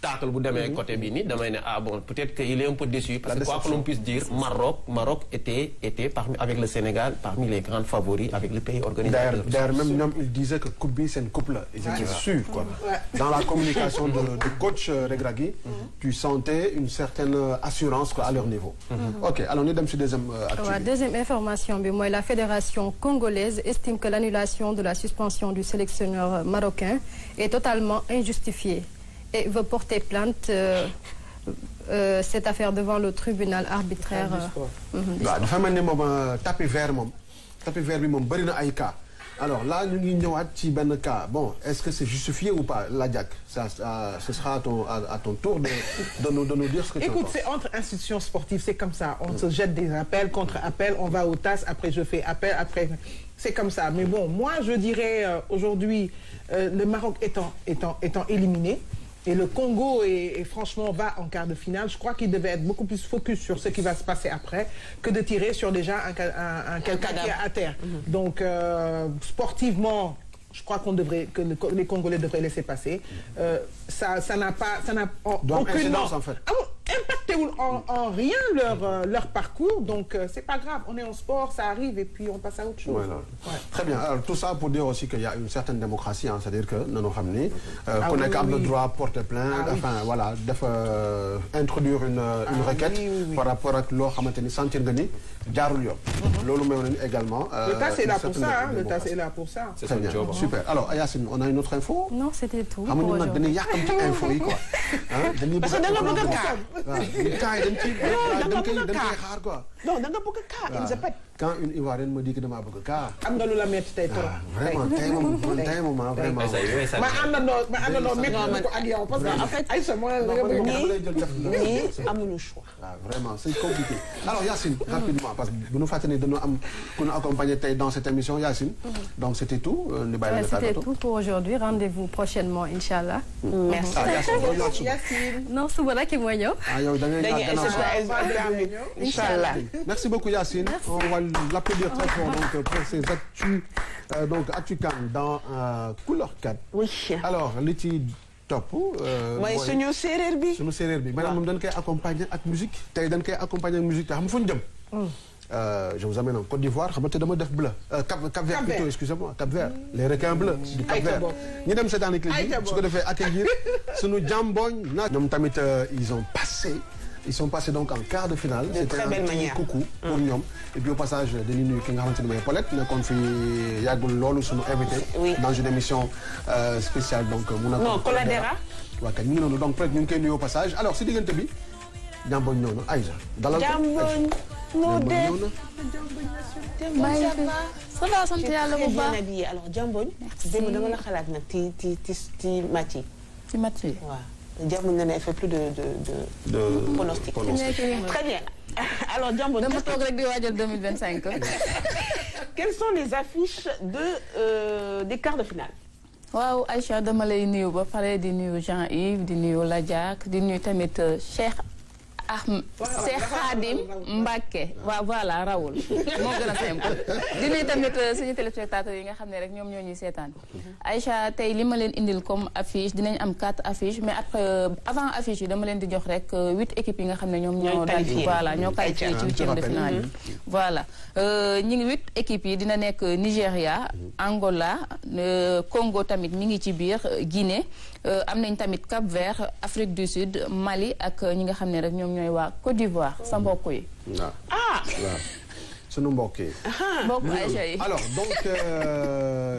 S12: tacle bu demee côté bi ni damay ne bon peut-être qu'il est un peu déçu parce que quoi que l'on puisse dire Maroc était avec le Sénégal parmi les grands favoris avec le pays organisateur.
S1: D'ailleurs même ñoom il disait que coupe bi c'est une coupe là, ils étaient sûrs quoi. Dans la communication du coach Regragui, tu sentais une certaine assurance quoi à leur niveau. OK, alors ñu dem ci deuxième actu.
S5: Deuxième information bi mooy la fédération congolaise estime que l'annulation de la suspension du sélectionneur marocain est totalement injustifiée et veut porter plainte cette affaire devant le tribunal arbitraire.
S1: dafa mel ni moom tapis vert bi moom bëri na ay cas Alors là, nous avons un cas. Bon, est-ce que c'est justifié ou pas, Ladiak? Ce sera à ton tour de nous dire ce que tu en penses.
S3: Écoute, c'est entre institutions sportives, c'est comme ça. On se jette des appels, contre-appels, on va au TAS, après je fais appel, après... C'est comme ça. Mais bon, moi, je dirais aujourd'hui, le Maroc étant éliminé, et le Congo, franchement, va en quart de finale. Je crois qu'il devait être beaucoup plus focus sur ce qui va se passer après que de tirer sur déjà quelqu'un qui est à terre. Donc, sportivement, je crois que les Congolais devraient laisser passer. Ça n'a aucune
S1: incidence, en fait.
S3: Impacté en rien leur parcours. Donc, c'est pas grave. On est en sport, ça arrive et puis on passe à autre chose.
S1: Voilà. Ouais. Très bien. Alors, tout ça pour dire aussi qu'il y a une certaine démocratie, hein, c'est-à-dire que nous nous ramenons, qu'on a le droit à porter plainte, voilà, introduire une requête par rapport à l'or à sentir gagner. Également.
S3: Le TAS est là pour ça. Le TAS est là pour ça.
S1: C'est bien. Super. Alors, Yacine, on a une autre info?
S5: Non, c'était tout.
S1: On a donné info, quoi.
S2: Parce que dans le cas. Non, dans le cas, ils appellent.
S1: Quand une Ivoirienne me dit que dama bëgg kaa.
S3: Am nga lu la metti tey trop.
S1: Vraiment tey moom vraiment.
S3: ma àndandoo metti ko ak yow parce que en fait ay sama
S2: ñii amuñu choix.
S1: Vraiment, c'est compliqué. Alors Yacine, rapidement parce que bu ñu fàttali dañu am ku ñu accompagner tey dans cette émission Yacine. Donc c'était tout.
S5: C'était tout pour aujourd'hui. Rendez-vous prochainement, Inch'Allah.
S2: Merci.
S3: Yacine.
S5: Non, suba rek mooy ñëw.
S1: yow da ngay
S2: Inch'Allah.
S1: Merci beaucoup Yacine. On va l'applaudir très fort donc pour ces actus ActuCAN dans Couleur 4.
S2: Oui.
S1: Alors li ci topp.
S2: mooy suñu séeréer bi.
S1: suñu séeréer bi maanaam moom dañ koy accompagner ak musique. tey dañ koy accompagner ak musique te xam nga fu ñu jëm. Je vous amène en Côte d'Ivoire xam nga te dama def bleu. Cap Vert plutôt, excusez-moi, Cap Vert. Les requins bleus du Cap Vert. ñu dem seetaan clip bi su ko defee accueillir suñu jàmboñ na ñoom tamit ils sont passés donc en quart de finale.
S2: De très belle manière.
S1: Coucou pour ñoom. Et puis au passage dañuy nuyu ki nga xamante ne mooy Paulette nekkoon fi yàggul loolu suñu invité. dans une émission spéciale donc.
S2: non Coladera.
S1: waaw kay ñu ngi noonu donc peut-être ñu ngi koy nuyu au passage alors si diggante bi jàmboñ ñëw na Aïcha. dalal ko
S2: jàmboñ moo dee.
S5: ça va sant yàlla bu baax.
S2: alors jàmboñ. démb dama la xalaat nag ci match yi.
S5: ci match yi
S2: waaw. Diamond n'a fait plus de pronostics. Très bien. Alors, Diamond,
S5: dama toog rek di waajal 2025.
S2: Quelles sont les affiches des quarts de finale?
S13: waaw Aïcha dama lay nuyu ba pare di nuyu Jean-Yves di nuyu Ladiak di nuyu tamit Cheikh Khadim Mbacké waaw voilà rawul moo gën a simple di nuyu tamit suñu téléspectateurs yi nga xam ne rek ñoom ñoo ñuy seetaan Aïcha tey li ma leen indil comme affiche dinañ am 4 affiches mais après avant affiche yi dama leen di jox rek 8 équipes yi nga xam ne ñoom ñoo daal voilà ñoo qualifié ci 8e de finale yi voilà ñi ngi 8 équipes yi dina nekk Nigéria Angola Congo tamit mi ngi ci biir Guinée am nañ tamit Cap Vert Afrique du Sud Mali ak ñi nga xam ne rek ñoom ñooy waa Côte d'Ivoire sa mbokk yi.
S2: ah.
S1: sunu mbokk yi.
S13: mbokk Aïcha yi.
S1: alors donc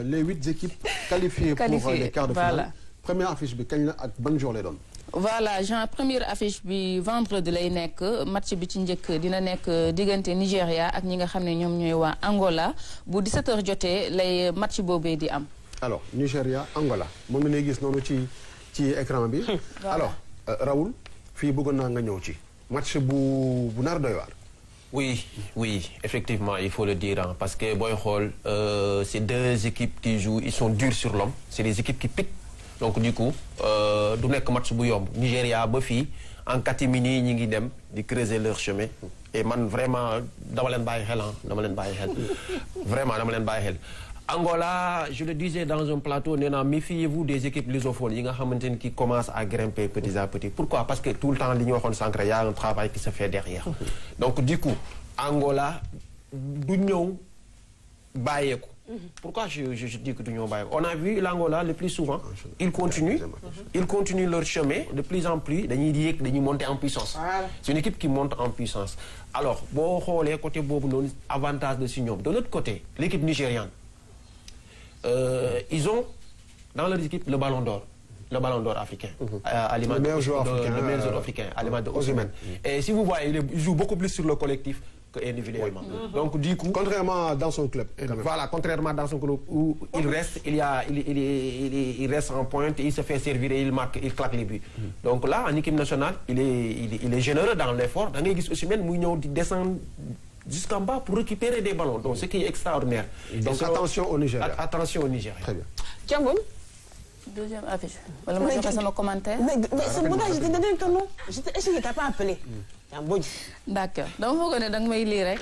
S1: les 8 équipes qualifiées pour les quarts de finale. Voilà. Première affiche bi kañ la ak ban jour lay doon.
S13: voilà genre première affiche bi vendredi lay nekk match bi ci njëkk dina nekk diggante Nigéria ak ñi nga xam ne ñoom ñooy waa Angola bu 17h jotee lay match boobee di am.
S1: alors Nigéria Angola moom la ñuy gis noonu ci écran bi. alors Raoul fii bëggoon naa nga ñëw ci match bu nar doy waar.
S12: Oui, effectivement, il faut le dire, hein, parce que boy Hall, c'est 2 équipes qui jouent, ils sont durs sur l'homme, c'est des équipes qui piquent. Donc du coup, du nekk match bu yomb Nigéria ba fii en catimini ñi ngi dem di creuser leur chemin et man vraiment dama leen bàyyi xel vraiment dama leen bàyyi xel. Angola, je le disais dans un plateau, méfiez-vous des équipes lusophones qui commencent à grimper petit à petit. Pourquoi? Parce que tout le temps, il y a un travail qui se fait derrière. Donc du coup, Angola, d'union, Bayeko. Pourquoi je dis que d'union Bayeko? On a vu l'Angola le plus souvent, ils continuent leur chemin de plus en plus, ils montent en puissance. C'est une équipe qui monte en puissance. Alors, les côté avantage de Signon. De l'autre côté, l'équipe nigériane, ils ont dans leur équipe le ballon d'or africain.
S1: Le meilleur joueur africain
S12: à l'image de Osimhen. Et si vous voyez, ils jouent beaucoup plus sur le collectif que individuellement. Donc du coup,
S1: contrairement dans son club.
S12: Voilà, contrairement dans son club où il reste en pointe, il se fait servir et il marque, il claque les buts. Donc là, en équipe nationale, il est généreux dans l'effort. Dans les aussi même, il descend jusqu'en bas pour récupérer des ballons. Donc ce qui est extraordinaire.
S1: Donc attention au Nigeria.
S12: Attention au Nigeria.
S1: Très bien.
S2: Thiamboun.
S13: Deuxième affiche. Voilà, moi je fais mon commentaire.
S2: Mais c'est bon, je t'ai donné ton nom. Est-ce que tu n'as pas appelé?
S13: D'accord. Donc vous connaissez donc may lire rek.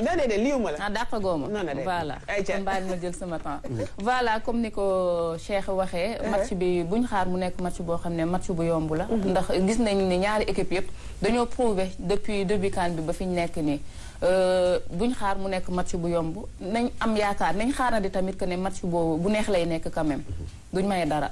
S13: Ah d'accord goma. Voilà. Kon baal ma jël sama temps. Voilà comme ni ko Cheikh waxee match bi buñ xaar mu nekk match boo xam ne match bu yomb la. Ndax gis nañ ne ñaari équipe yëpp dañoo prouver depuis début CAN bi ba fi ñu nekk nii. buñ xaar mu nekk match bu yomb nañ am yaakaar nañ xaarandi tamit que ne match boobu bu neex lay nekk quand même. duñ maye dara.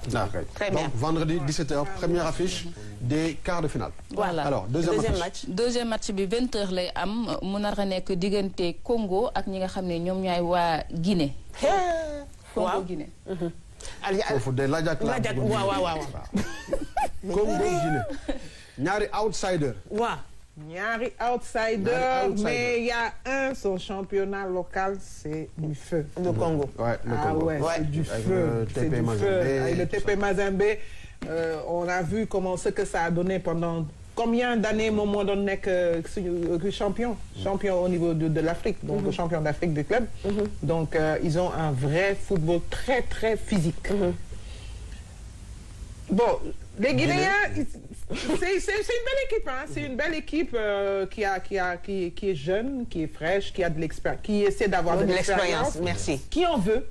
S1: Très bien. Donc vendredi 17h, première affiche des quarts de finale.
S13: Voilà.
S1: Alors deuxième
S13: match. Deuxième match bi 20h lay am mu nar a nekk diggante Congo ak ñi nga xam ne ñoom ñooy waa Guinée. Congo Guinée.
S1: foofu de Lajak la.
S2: waaw.
S1: Congo Guinée. ñaari outsider.
S2: waaw.
S3: Ñaari outsider, mais il y a son championnat local, c'est du feu.
S2: Le Congo.
S1: Ouais, le Congo.
S3: Ouais, c'est du feu. C'est du feu. Avec le TP Mazembe, on a vu ce que ça a donné pendant combien d'années moment donné que champion au niveau de l'Afrique, donc champion d'Afrique du club. Donc ils ont un vrai football très très physique. Bon, les Guinéens, c'est une belle équipe, hein. C'est une belle équipe qui est jeune, qui est fraîche, qui a de l'expérience, qui essaie d'avoir de l'expérience.
S2: Merci.
S3: Qui en veut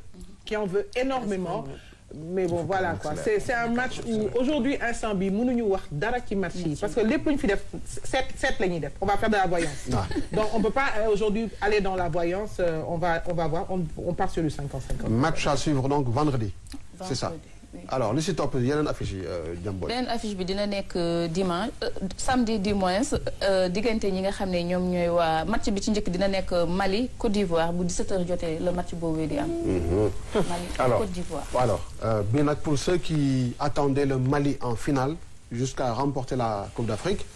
S3: énormément. Mais bon, voilà quoi. C'est un match où aujourd'hui, instant bi, mënuñu wax dara ci match yi parce que les points fi def 7 la ñuy def. On va faire de la voyance. Donc on peut pas aujourd'hui aller dans la voyance. On va voir. On part sur le 50-50.
S1: Match à suivre donc vendredi. C'est ça. Alors li si topp yeneen affiche yi Jamboy.
S13: Beneen affiche bi dina nekk samedi dimanche diggante ñi nga xam ne ñoom ñooy waa match bi ci njëkk dina nekk Mali Côte d'Ivoire bu 17h jotee le match boobu di am. Mali Côte d'Ivoire.
S1: Alors bien nag pour ceux qui attendaient le Mali en finale jusqu'à remporter la Coupe d'Afrique,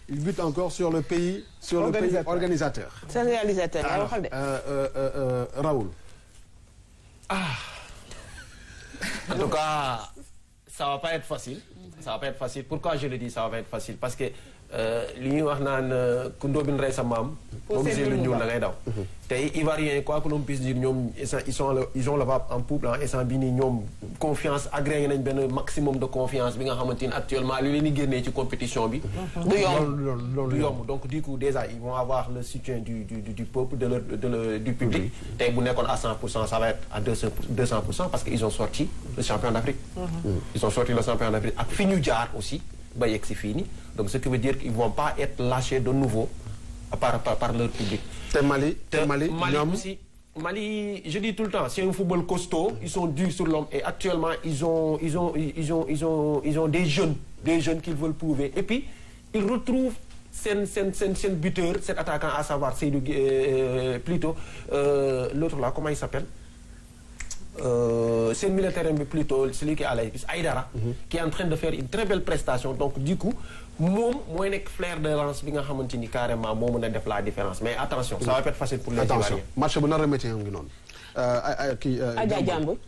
S1: il bute encore sur le pays organisateur.
S2: C'est réalisateur.
S1: Raoul.
S12: En tout cas, ça va pas être facile. Ça va pas être facile. Pourquoi je le dis ça va pas être facile? Parce que li ñuy wax naan ku ndóobin rey sa maam. boo gisee lu ñuul da ngay daw. tey Ivoiriens quoi que l'on puisse dire ñoom ils ont le vent en poupe instant bii nii ñoom confiance agréé nañ benn maximum de confiance bi nga xamante ni actuellement li leen di génnee ci compétition bi. du yomb donc du coup déjà ils vont avoir le soutien du peuple du public. tey bu nekkoon à 100% ça va être à 200% parce que ils ont sorti le champion d'Afrique. Ils ont sorti le champion d'Afrique ak fi ñu jaar aussi ba yegg si fii nii donc ce qui veut dire qu'ils vont pas être lâchés de nouveau par leur public.
S1: Mali
S12: aussi. Mali, je dis tout le temps, c'est un football costaud, ils sont durs sur l'homme et actuellement ils ont des jeunes qu'ils veulent prouver et puis ils retrouvent sen buteur, cet attaquant à savoir Seydou plutôt l'autre là comment il s'appelle? C'est le militaire mais plutôt celui qui est à l'AS Aïdara qui est en train de faire une très belle prestation donc du coup moom mooy nekk flair de lance bi nga xamante ni carrément moo mën a def la différence mais attention ça va pas être facile pour les Ivoiriens.
S1: Match bu nar a métti ngi noonu.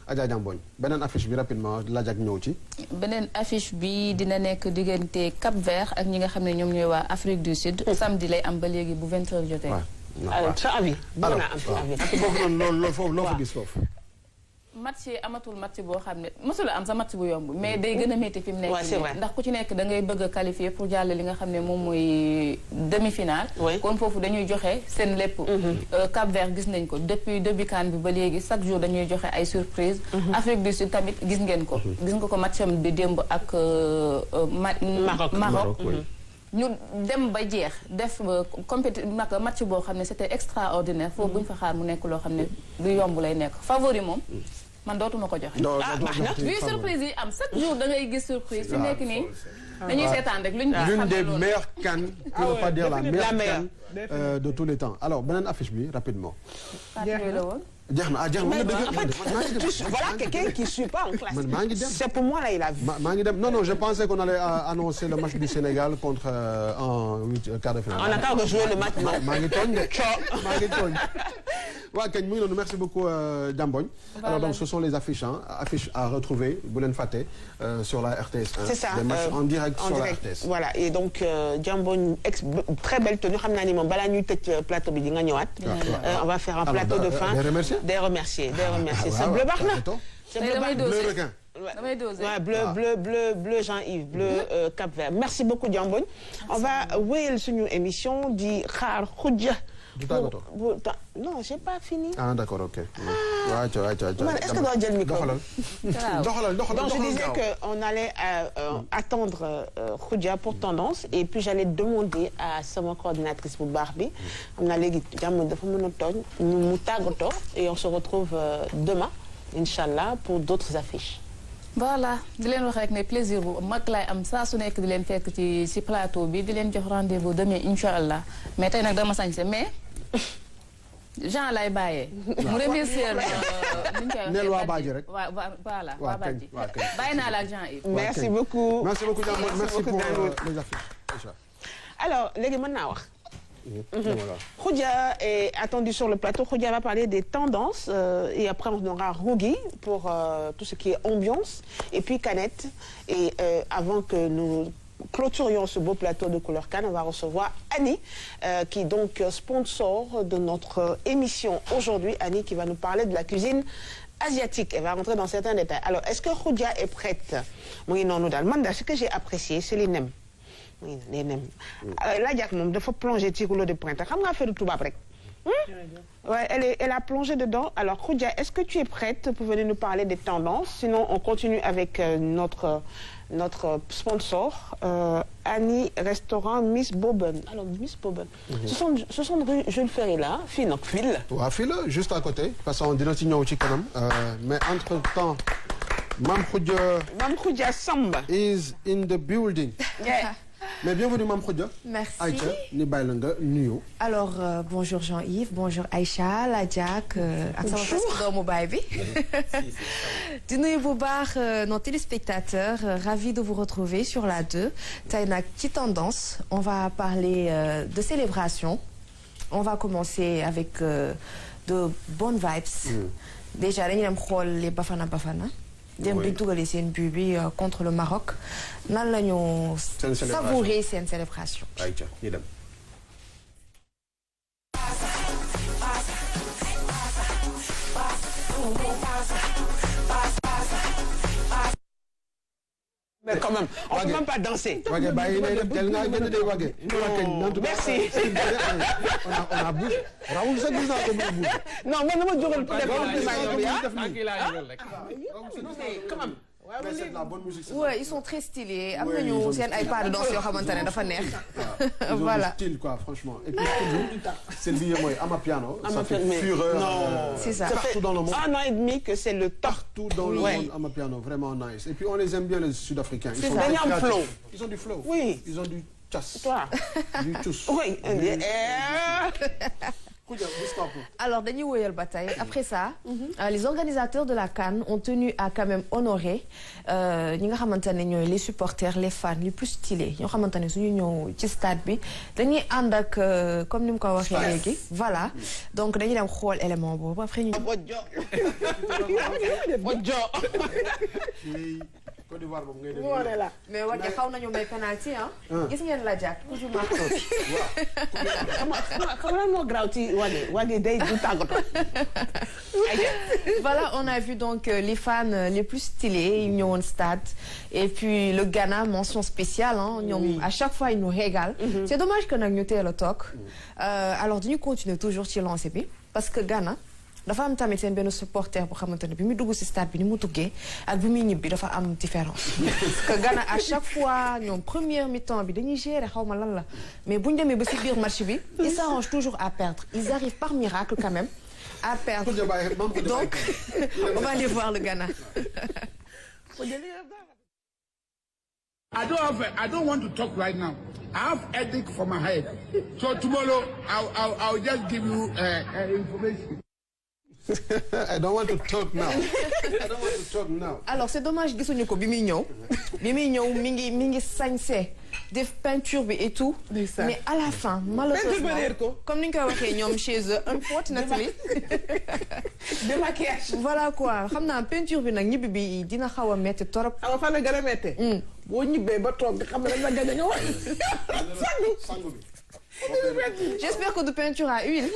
S1: Adja Diamboñ beneen affiche bi rapidement Lajak ñëw ci.
S13: beneen affiche bi dina nekk diggante Cap Vert ak ñi nga xam ne ñoom ñooy waa Afrique du Sud samedi lay am ba léegi bu 20h jotee.
S2: alors sa avis.
S1: alors foofu noonu loolu foofu loo fa gis foofu.
S13: match yi amatul match boo xam ne mosul am sa match bu yomb mais day gën a métti fi mu nekk ndax ku ci nekk da ngay bëgg a qualifier pour jàll li nga xam ne moom mooy demi-finale kon foofu dañuy joxe seen lépp Cap Vert gis nañ ko depuis début CAN bi ba léegi chaque jour dañuy joxe ay surprise Afrique du Sud tamit gis ngeen ko gis nga ko matcham bi démb ak Maroc ñu dem ba jeex def match boo xam ne c'était extraordinaire foofu bu ñu fa xaar mu nekk loo xam ne lu yomb lay nekk favori moom man dootuma ko joxe. vu surprise yi am chaque jour da ngay gis surprise fi nekk nii dañuy seetaan rek luñ
S1: l'une des meilleures CAN pour ne pas dire la meilleure CAN de tous les temps alors beneen affiche bi rapidement.
S2: Voilà quelqu'un qui ne suit pas en classe. C'est pour moi, là, il a vu.
S1: Non, je pensais qu'on allait annoncer le match du Sénégal contre en quart de finale.
S2: On attend de jouer le match.
S1: Merci beaucoup, Diambogne. Alors, donc, ce sont les affiches à retrouver, Boulen Faté, sur la RTS 1.
S2: C'est ça.
S1: Des matchs en direct sur la RTS.
S2: Voilà, et donc, Diambogne, très belle tenue. Plateau on va faire un plateau de fin. Des remercier. C'est bleu Barna. C'est bleu requin. Bleu Jean-Yves, bleu Cap-Vert. Merci beaucoup, Diambogne. On va voir une émission dit Khar Khoudia. Non, j'ai pas fini.
S1: Ah, d'accord, ok.
S2: Est-ce que tu dois dire le micro? Donc, je disais qu'on allait attendre Khoudia pour tendance et puis j'allais demander à sa coordinatrice pour Barbie. On a et on se retrouve demain, Inch'Allah, pour d'autres affiches.
S13: Voilà di leen wax rek ne plaisir bu mag laay am saa su nekk di leen fekk ci plateau bi di leen jox rendez-vous demain Inch'Allah mais tey nag dama sañse mais Jean lay bàyyee. mu remercier
S1: neel waa Badji rek.
S13: voilà waa Badji bàyyi naa la ak Jean-Yves.
S2: Merci beaucoup.
S1: Merci beaucoup Jean-Yves. Merci pour les affiches.
S2: Alors léegi mën naa wax. Khoudia est attendu sur le plateau. Khoudia va parler des tendances et après on aura Rougui pour tout ce qui est ambiance et puis Canette. Et avant que nous clôturions ce beau plateau de Couleur Canne, on va recevoir Annie qui est donc sponsor de notre émission aujourd'hui. Annie qui va nous parler de la cuisine asiatique. Elle va rentrer dans certains détails. Alors, est-ce que Khoudia est prête? Oui, non, nous d'Allemagne. Ce que j'ai apprécié, c'est les nems. Oui, les nems. Là, il faut plonger le rouleau de printemps. Comment on a fait le tout après? Ouais, elle a plongé dedans. Alors, Khoudia, est-ce que tu es prête pour venir nous parler des tendances? Sinon, on continue avec notre sponsor, Annie Restaurant Miss Boben. Alors, Miss Boben, ce sont rue Jules Ferry là, file.
S1: Ouais, file, juste à côté, parce qu'on dit notre au Chikanam. Mais entre-temps, Mam Khoudia Samba is in the building.
S2: Yeah.
S1: Mais bienvenue, Mme Khoudia.
S14: Merci.
S1: Aïcha, Nibailanga, Nuyo.
S14: Alors, bonjour Jean-Yves, bonjour Aïcha, Ladiak, bonjour. Dinoui Boubar, nos téléspectateurs, ravis de vous retrouver sur la 2. Taïna, petite tendance, on va parler de célébration. On va commencer avec de bonnes vibes. Déjà, les Bafana Bafana. Contre le Maroc. Nous allons savourer cette célébration.
S2: Mais quand même, on ne peut même pas danser. Merci.
S1: On a bougé.
S2: Non, mais nous devons le
S14: ouais, ils sont très stylés. C'est un iPad dans ce voilà.
S1: Style quoi, franchement. Et puis c'est le Amapiano. Ça fait fureur.
S14: C'est ça.
S2: Partout dans le monde. 1 an et demi que c'est le
S1: partout dans le monde. Amapiano, vraiment nice. Et puis on les aime bien les Sud-Africains. Ils ont du flow.
S2: Oui.
S1: Ils ont du chasse.
S2: Toi.
S1: Du tchous.
S2: Oui.
S14: Alors, Daniel Woyel Bataille, après ça, les organisateurs de la CAN ont tenu à quand même honorer les supporters, les fans les plus stylés. Ils ont stade comme nous l'avons voilà. Donc, Daniel a un élément. Après, nous mais ouais, xaw nañu may penalty hein. Gis ngeen la Jack toujours marqué. Voilà, on a vu donc les fans les plus stylés, ils ont un stade et puis le Ghana mention spéciale hein, à chaque fois ils nous régalent. C'est dommage que nous ayons le talk. Alors nous continuons toujours sur l'ANCP parce que Ghana dafa am tamit seen benn supporter bu xamantene bi mu dugg ci stade bi ni mu tuggee ak bi muy ñibbi dafa am différence parce que Ghana à chaque fois ñoom première mi-temps bi dañuy gérer xawma lan la mais buñ demee ba ci biir match bi ils s'arrangent toujours à perdre, ils arrivent par miracle quand même à perdre. Donc on va aller voir le Ghana.
S15: I don't want to talk right now. I have headache for my head. So tomorrow I'll just give you information.
S1: I don't want to talk now. I don't want to talk now.
S14: Alors c'est dommage gisuñu ko bi muy ñëw mi ngi sañse def peinture bi et tout. Mais à la fin malheureusement comme ni ñu koy waxee ñoom chez eux unfortunately
S3: de maquillage.
S14: Voilà quoi xam naa peinture bi nag ñibbi bi dina xaw a métti torop.
S3: xaw fan la gën a métti. boo ñibbee ba toog xam ne la gën a ñëw.
S1: sangu bi.
S14: J'espère que du peinture à huile.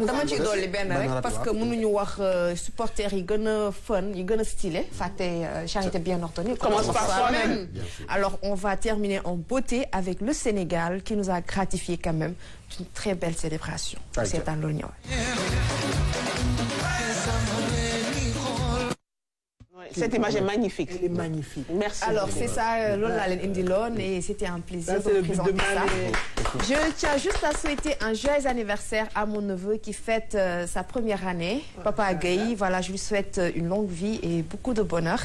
S14: dama ci dolli benn rek parce que mënuñu wax supporters yi gën a fun yi gën a stylé fàtte charité bien ordonnée.
S3: Commence par soi-même.
S14: Alors on va terminer en beauté avec le Sénégal qui nous a gratifié quand même d'une très belle célébration. C'est un loolu ñëw.
S2: Cette image est magnifique.
S3: Elle est magnifique.
S2: Merci.
S14: Alors c'est ça loolu laa leen indiloon et c'était un plaisir de présenter ça. Je tiens juste à souhaiter un joyeux anniversaire à mon neveu qui fête sa première année, Papa Gueye. Voilà, je lui souhaite une longue vie et beaucoup de bonheur.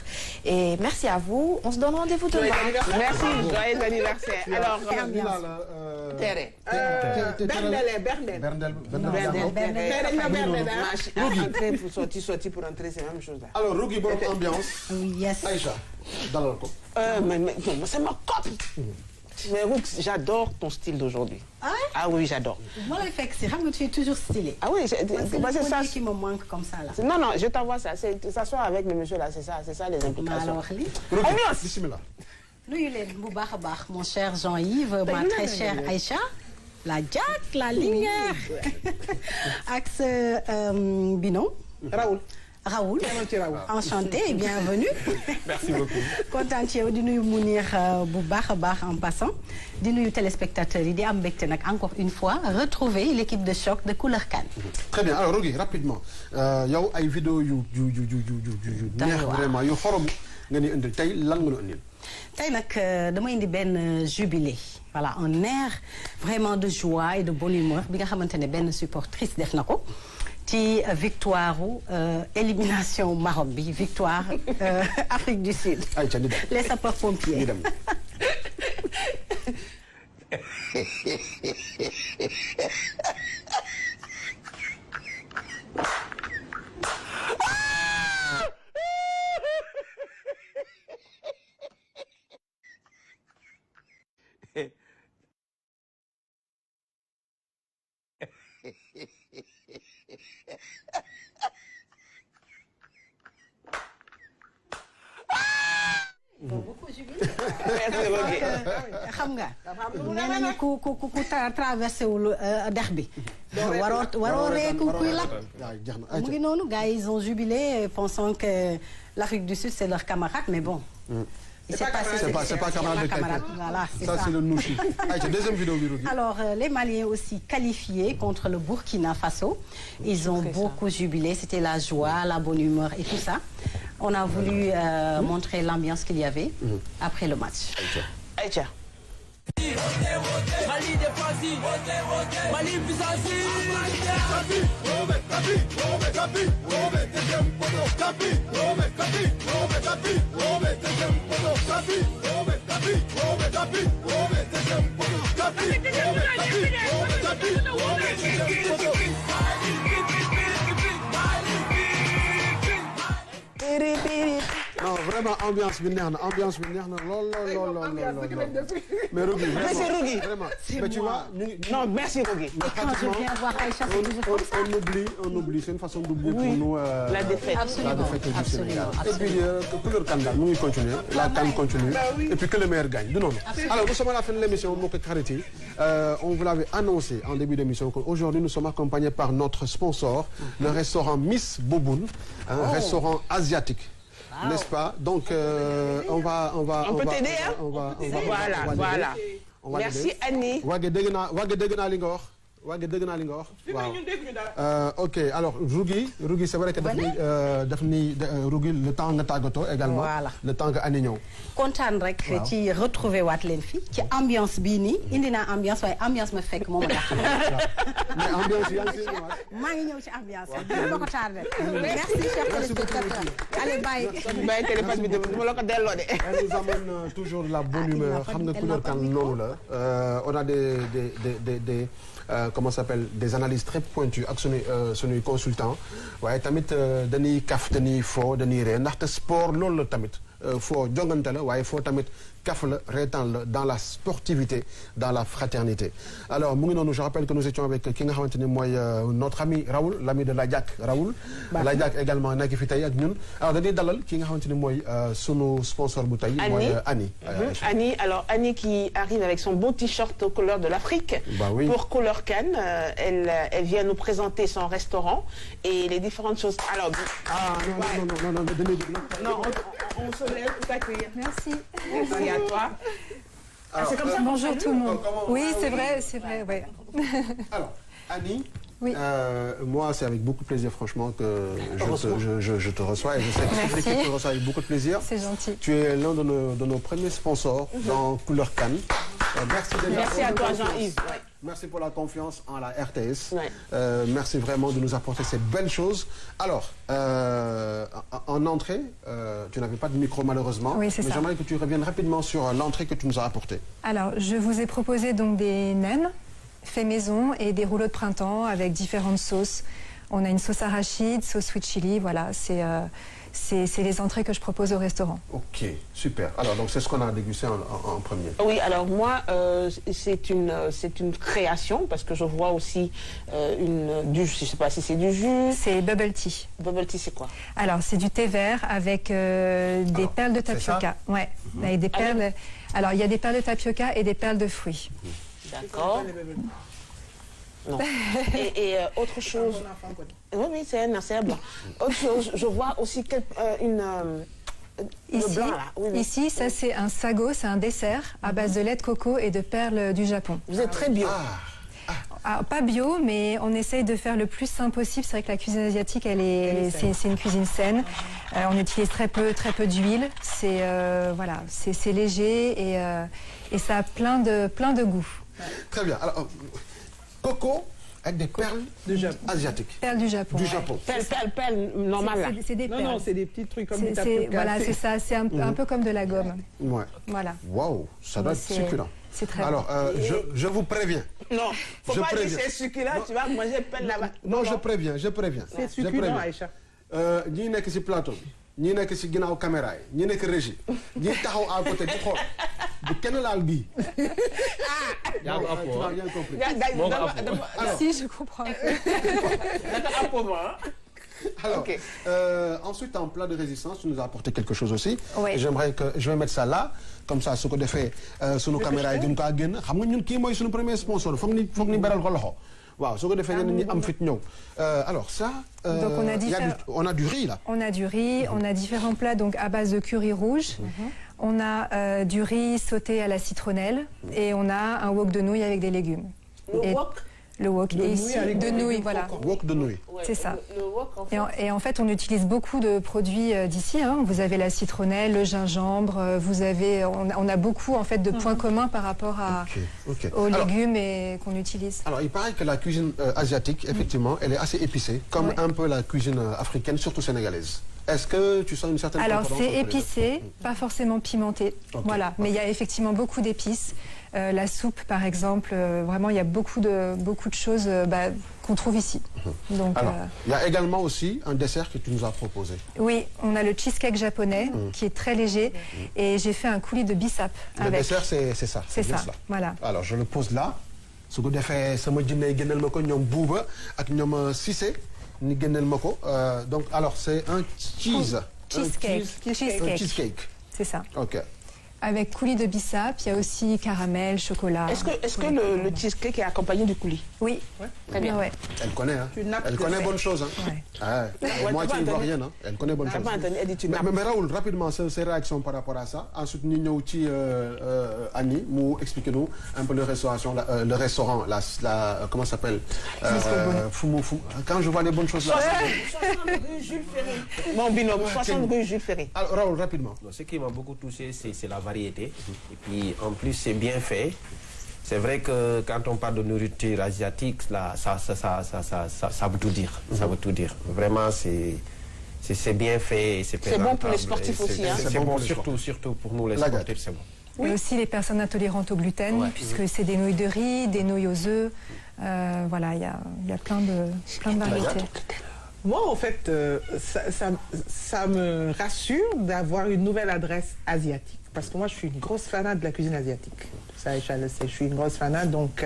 S14: Et merci à vous. On se donne rendez-vous demain.
S2: Merci, joyeux anniversaire. Alors, sorti pour entrer, c'est la même chose là.
S1: Alors, Rougui, bonne ambiance.
S16: Oui, yes.
S1: Aïcha, dalal ko.
S2: C'est ma copine. Mais Roux, j'adore ton style d'aujourd'hui. Ah oui, j'adore.
S16: Moi, le fait que c'est rare que tu es toujours stylé.
S2: Ah oui, c'est
S16: ça qui me manque comme ça là.
S2: Non, non, je t'envoie ça. S'asseoir avec le monsieur là, c'est ça les implications.
S16: Alors,
S1: bismillah.
S16: Mon cher Jean-Yves, ma très chère Aïcha, la Jack, la lumière. Axe Binon. Raoul, enchanté et bienvenue.
S1: Merci beaucoup.
S16: Content ci yow di nuyu Mounir bu baax a baax en passant di nuyu téléspectateurs yi di am mbégte nag encore une fois retrouver l'équipe de choc de Couleur Kane.
S1: Très bien alors Rougui rapidement yow ay vidéo yu neex vraiment yu xorom nga ni indil tey lan nga ñu indil.
S16: Tey nag dama indi benn jubilé voilà un air vraiment de joie et de bonne humeur bi nga xamante ne benn supportrice def na ko. ci victoire élimination Maroc bi victoire Afrique du Sud. Les sapeurs-pompiers. xam nga nee nañu ku traversé wul dex bi waroo ree kuy lakk mu ngi noonu gars yi ils ont jubilé pensant que l'Afrique du Sud c'est leur camarade mais bon
S1: c'est pas camarade de quelqu'un.
S16: Voilà,
S1: ça c'est le nouchi. Deuxième vidéo Rougui.
S16: Alors les Maliens aussi qualifiés contre le Burkina Faso. Ils ont beaucoup jubilé, c'était la joie, la bonne humeur et tout ça. On a voulu montrer l'ambiance qu'il y avait après le match.
S2: Aïcha.
S17: Mali défensif, Mali puissance.
S1: Non vraiment ambiance bi neex na lool. Mais Rougui
S2: c'est Rougui
S1: vraiment. Mais tu vois
S2: non merci Rougui.
S16: Quand je viens voir Aïcha c'est toujours comme ça.
S1: On oublie c'est une façon d'oublier pour nous
S2: la défaite.
S1: La défaite du Sénégal. Et puis Couleur Kane daal mu ngi continuer la CAN continue et puis que le meilleur gagne du noonu. Alors nous sommes à la fin de l'émission mbokk xarit yi on vous l'avait annoncé en début d'émission qu'aujourd'hui nous sommes accompagnés par notre sponsor le restaurant Miss Boboun un restaurant asiatique. N'est-ce pas? Donc on
S2: peut t'aider hein? Voilà. Merci Annie.
S1: Wage dégg naa li nga wax. Waaw. Ok alors Rougui c'est vrai que daf ni Rougui le temps nga tàggatoo également.
S16: Voilà.
S1: Le temps que Annie ñëw.
S16: kontaan rek ci retrouver waat leen fi ci ambiance bii nii indi naa ambiance waaye ambiance ma fekk moom la.
S1: Mais ambiance yaa ngi si
S16: maa ngi ñëw ci ambiance bi dama ko tardé. Merci chers téléspectateurs. Allez bàyyi
S2: téléphone bi dama la ko delloo de.
S1: Elle nous amène toujours la bonne humeur xam nga Couleur Kane noonu la on a des comment ça s'appelle, des analyses très pointues ak suñuy consultant waaye tamit dañuy kaf dañuy fo dañuy ree ndaxte sport loolu la tamit foo jongante la waaye foo tamit kaf la reetaan la dans la sportivité dans la fraternité. Alors mu ngi noonu, je rappelle que nous étions avec ki nga xamante ni mooy notre ami Raoul, l'ami de Ladiak Raoul. Ladiak également nekk fi tey ak ñun. Alors dañuy dalal ki nga xamante ni mooy sunu sponsor bu tey mooy Annie.
S2: Annie, alors Annie qui arrive avec son beau t-shirt aux couleurs de l'Afrique pour Couleur Cannes. Elle vient nous présenter son restaurant et les différentes choses. Alors, non, on se lève pour t'accueillir.
S7: Merci.
S2: Et à toi.
S7: C'est comme ça. Bonjour tout le monde. Oui, c'est vrai, ouais.
S1: Alors, Annie,
S7: oui.
S1: Moi, c'est avec beaucoup de plaisir, franchement, que je te reçois. Et je sais que l'équipe te reçoit avec beaucoup de plaisir.
S7: C'est gentil.
S1: Tu es l'un de nos premiers sponsors dans Couleur Cannes. Merci d'être là.
S2: Merci à toi, Jean-Yves.
S1: Merci pour la confiance en la RTS. Merci vraiment de nous apporter ces belles choses. Alors, en entrée, tu n'avais pas de micro malheureusement.
S7: Oui, c'est ça.
S1: Mais j'aimerais que tu reviennes rapidement sur l'entrée que tu nous as apportée. Alors,
S7: je vous ai proposé donc des nems faits maison et des rouleaux de printemps avec différentes sauces. On a une sauce arachide, sauce sweet chili, voilà, c'est les entrées que je propose au restaurant. Ok, super. Alors, donc c'est ce qu'on a dégusté en premier.
S2: Oui, alors moi, c'est une création parce que je vois aussi je ne sais pas si c'est du jus.
S7: C'est bubble tea.
S2: Bubble tea, c'est quoi? Alors, c'est du thé vert avec des perles de tapioca. Ouais, avec des perles. Alors, il y a des perles de tapioca et des perles de fruits. D'accord. Non. Et autre chose. Oui, c'est un blanc. Autre chose, je vois aussi
S18: Ici,
S7: blanc, là. Oui. Ici, ça c'est un sago, c'est un dessert à base de lait de coco et de perles du Japon.
S2: Vous êtes très bio.
S7: Alors, pas bio, mais on essaye de faire le plus sain possible. C'est vrai que la cuisine asiatique, c'est une cuisine saine. On utilise très peu d'huile. C'est voilà, c'est léger et ça a plein de goût.
S1: Très bien. Alors, coco avec des perles asiatiques.
S7: Perles du Japon.
S1: Du Japon.
S2: Perles normales.
S3: C'est des perles. Non, c'est des petits trucs comme des
S7: tapioca. Voilà, c'est ça. C'est un peu comme de la gomme.
S1: Ouais.
S7: Voilà.
S1: Waouh, ça doit être succulent.
S7: C'est très
S1: Alors, je vous préviens.
S2: Non, faut pas dire c'est succulent, tu vas manger perles là-bas.
S1: Non, je préviens.
S3: C'est succulent, Aïcha.
S1: ñi nekk ci plateau bi ñi nekk ci ginnaaw caméra yi ñi nekk régie ñi taxaw à côté di xool bu kenn laal bii.
S12: yaa ngi appoo
S7: si je comprends.
S1: Alors, ensuite, en plat de résistance, tu nous as apporté quelque chose aussi.
S7: Oui.
S1: Je vais mettre ça là, comme ça, ce qu'on a fait sur nos caméras. Nous avons notre premier sponsor. Il faut que nous beral ko loxo. Waaw, ce qu'on a fait, alors ça,
S7: donc
S1: on a du riz là.
S7: On a du riz, on a différents plats donc à base de curry rouge. On a du riz sauté à la citronnelle et on a un wok de nouilles avec des légumes. Le wok de nouilles, voilà.
S1: Wok de nouilles.
S7: C'est ça. Et en fait, on utilise beaucoup de produits d'ici. Hein. Vous avez la citronnelle, le gingembre. On a beaucoup en fait de points communs par rapport aux légumes qu'on utilise.
S1: Alors, il paraît que la cuisine asiatique, effectivement, elle est assez épicée, comme un peu la cuisine africaine, surtout sénégalaise. Est-ce que tu sens une certaine
S7: Alors, c'est épicé, pas forcément pimenté. Voilà, mais il y a effectivement beaucoup d'épices. La soupe, par exemple, vraiment, il y a beaucoup de choses qu'on trouve ici. Donc,
S1: alors, il y a également aussi un dessert que tu nous as proposé.
S7: Oui, on a le cheesecake japonais qui est très léger et j'ai fait un coulis de bissap.
S1: Le dessert, c'est ça.
S7: C'est ça, voilà.
S1: Alors, je le pose là. Ce que j'ai fait, c'est que je Cissé. Donc, alors, c'est un cheesecake.
S7: C'est ça.
S1: Ok.
S7: Avec coulis de bissap, il y a aussi caramel, chocolat.
S2: Est-ce que le cheesecake est accompagné du coulis?
S7: Oui.
S2: Très bien.
S7: Ouais.
S1: Elle connaît, hein. Elle connaît bonne chose, hein. Moi, tu ne vois rien, hein. Elle connaît bonne chose. Mais Raoul, rapidement, ses réactions par rapport à ça. Ensuite, nous avons Annie, nous expliquez-nous un peu le restaurant, comment ça s'appelle quand je vois les bonnes choses là.
S2: 60 rue Jules Ferry. Mon binôme, 60 rue Jules Ferry.
S1: Alors, Raoul, rapidement.
S12: Ce qui m'a beaucoup touché, c'est la variété. Et puis, en plus, c'est bien fait. C'est vrai que quand on parle de nourriture asiatique, là, ça veut tout dire. Ça veut tout dire. Vraiment, c'est bien fait.
S2: C'est bon pour les sportifs aussi.
S12: C'est bon, surtout pour nous, les sportifs, c'est bon.
S7: Oui. Et aussi les personnes intolérantes au gluten, puisque c'est des nouilles de riz, des nouilles aux œufs. Voilà, il y a plein de variétés.
S3: Moi, en fait, ça me rassure d'avoir une nouvelle adresse asiatique. Parce que moi, je suis une grosse fanade de la cuisine asiatique. Ça, Aïcha le sait, je suis une grosse fanade. Donc,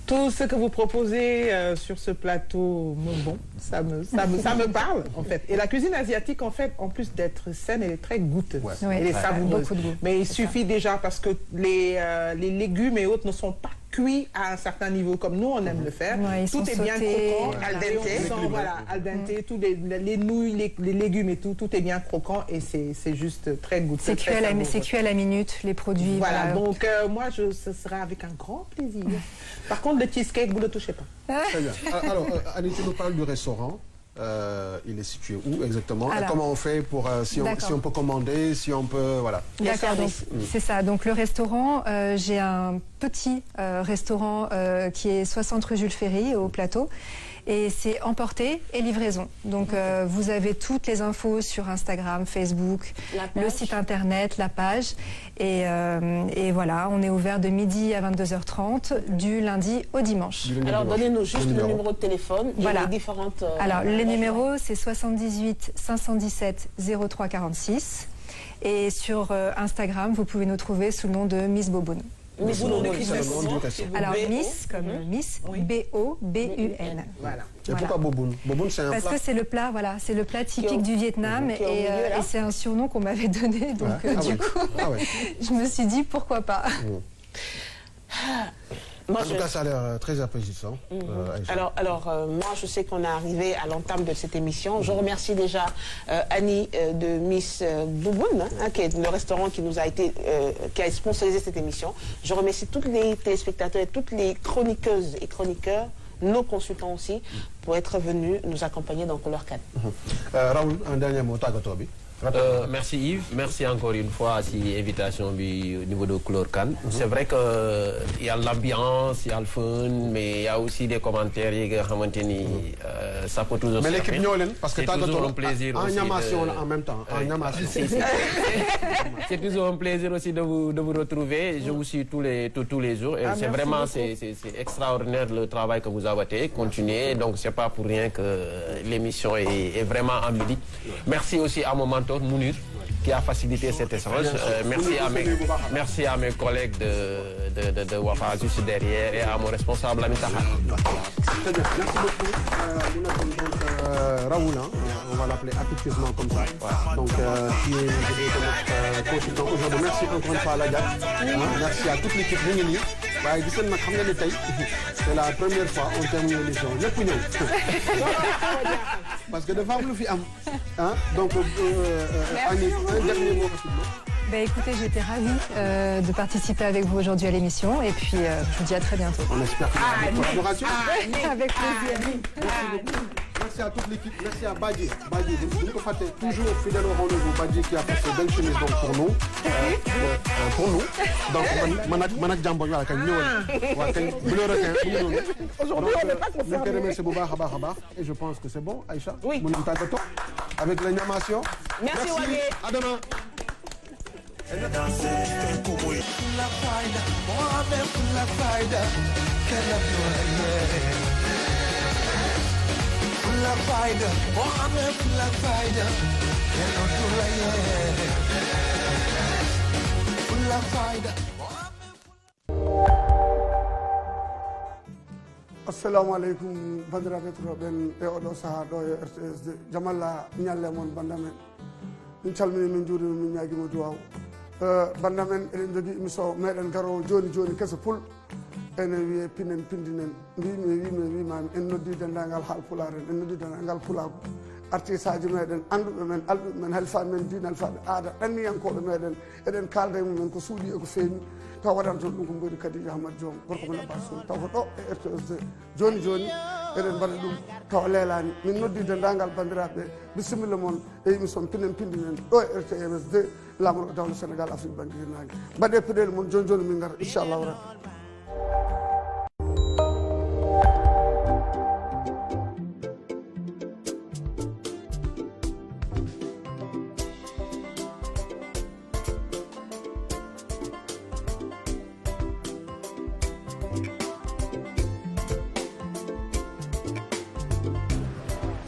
S3: tout ce que vous proposez sur ce plateau, bon, ça me parle, en fait. Et la cuisine asiatique, en fait, en plus d'être saine, elle est très goûteuse.
S7: Ouais.
S3: Elle est savoureuse.
S7: Beaucoup de goût.
S3: Mais il suffit déjà parce que les légumes et autres ne sont pas cuits à un certain niveau comme nous on aime le faire.
S7: Ouais,
S3: tout est bien
S7: sautés,
S3: croquant, al dente, voilà, al dente, tous les nouilles, les légumes et tout est bien croquant et c'est juste très goûteux.
S7: C'est cuit à la minute, les produits.
S3: Voilà, donc moi ce sera avec un grand plaisir. Par contre, le cheesecake, vous ne le touchez pas.
S1: Très bien. Alors, Annie, tu nous parles du restaurant. Il est situé où exactement?
S7: Alors,
S1: et comment on fait pour si on peut commander, si on peut voilà.
S7: D'accord, donc c'est ça. Donc le restaurant, j'ai un petit restaurant qui est 60 rue Jules Ferry au Plateau. Et c'est emporter et livraison. Donc vous avez toutes les infos sur Instagram, Facebook, le site internet, la page. Et voilà, on est ouvert de midi à 22h30 du lundi au dimanche.
S2: Alors donnez-nous juste le numéro de téléphone et les différentes...
S7: Alors les numéros, c'est 78 517 03 46. Et sur Instagram, vous pouvez nous trouver sous le nom de Miss Boboun.
S2: Miss Boboun, c'est le nom du
S7: restaurant. Alors Miss comme Miss, B-O-B-U-N.
S1: Voilà. Et pourquoi Boboun? Boboun, c'est un plat.
S7: Parce que c'est le plat, voilà, c'est le plat typique du Vietnam et c'est un surnom qu'on m'avait donné, donc du coup, je me suis dit pourquoi pas.
S1: En tout cas, ça a l'air très appétissant.
S2: Alors moi, je sais qu'on est arrivé à l'entame de cette émission. Je remercie déjà Annie de Miss Boboun, qui est le restaurant qui nous a été, qui a sponsorisé cette émission. Je remercie tous les téléspectateurs et toutes les chroniqueuses et chroniqueurs, nos consultants aussi, pour être venus nous accompagner dans Couleur Cannes.
S1: Raoul, un dernier mot, Tagatobi.
S12: Merci Yves, merci encore une fois si l'invitation au niveau de Couleur Cannes. C'est vrai qu'il y a l'ambiance, il y a le fun, mais il y a aussi des commentaires, ça peut toujours se
S1: mais l'équipe Nyolen, parce que
S12: c'est toujours un plaisir
S1: en
S12: aussi
S1: en même temps.
S12: C'est toujours un plaisir aussi de vous retrouver. Je vous suis tous les jours et c'est vraiment c'est extraordinaire le travail que vous avez fait. Continuez, donc c'est pas pour rien que l'émission est vraiment embellie. Merci aussi à mon mentor Mounir qui a facilité cet échange. Merci à mes collègues de Wafa juste derrière et à mon responsable Amita.
S1: Très bien, merci beaucoup. Raoul, on va l'appeler affectueusement comme ça. Donc, qui est notre consultant aujourd'hui. Merci encore une fois à la Diak. Merci à toute l'équipe réunie. C'est la première fois on termine l'émission. Parce que de femmes le film. Donc, Annie, un dernier mot rapidement.
S7: Écoutez, j'étais ravie de participer avec vous aujourd'hui à l'émission et puis je vous dis à très bientôt.
S1: On espère que vous avez collaboration.
S7: Avec plaisir.
S1: Merci beaucoup. Merci à toute l'équipe. Merci à Badji. Badji, toujours fidèle au rendez-vous. Badji qui a fait ce belle chemise donc pour nous. Donc, Manak Djambo, voilà, quand bleu requin. Aujourd'hui, on n'est pas concerné. Et je pense que c'est bon, Aïcha.
S2: Oui.
S1: Avec l'animation.
S2: Merci, Wagé.
S1: À demain.
S18: assalamu aleykum bandiraɓe totoɓen e oɗo saaha ɗo e RTS jamalla ñalle moon banda men min calmini min juurima min ñaguima duwaw banda men eɗen jogui émission meɗen garowo joni joni kesa pul ene wiye pinen pindinen wimami en noddi dendagal haal pulaar en noddi dendagal pulago artiste aji meɗen anduɓe men alɗuɓe men halifaɓe men diine halifaɓe aada ɗanniyankoɓe meɗen eɗen kalda e mumen ko suuɗi eko feeñi taw waɗanta ɗum ko mboɗi Kadija Hamad Diom gorko men Abbas Sow taw ko ɗo e RTS joni joni eɗen mbaɗa ɗum taw leelani min noddi dendagal bandiraɓe bisimilla moon e émission pinen pindinen ɗo e RTS 2 lamorgo dawle Sénégal Afrique bandirinague mbaɗe peɗele moon joni joni min gara inchallahu rabbi.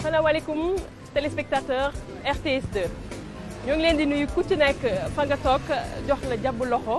S19: salaamaaleykum téléspectateur RTS 2 ñoo ngi leen di nuyu ku ci nekk fa nga toog jox la jàbb loxo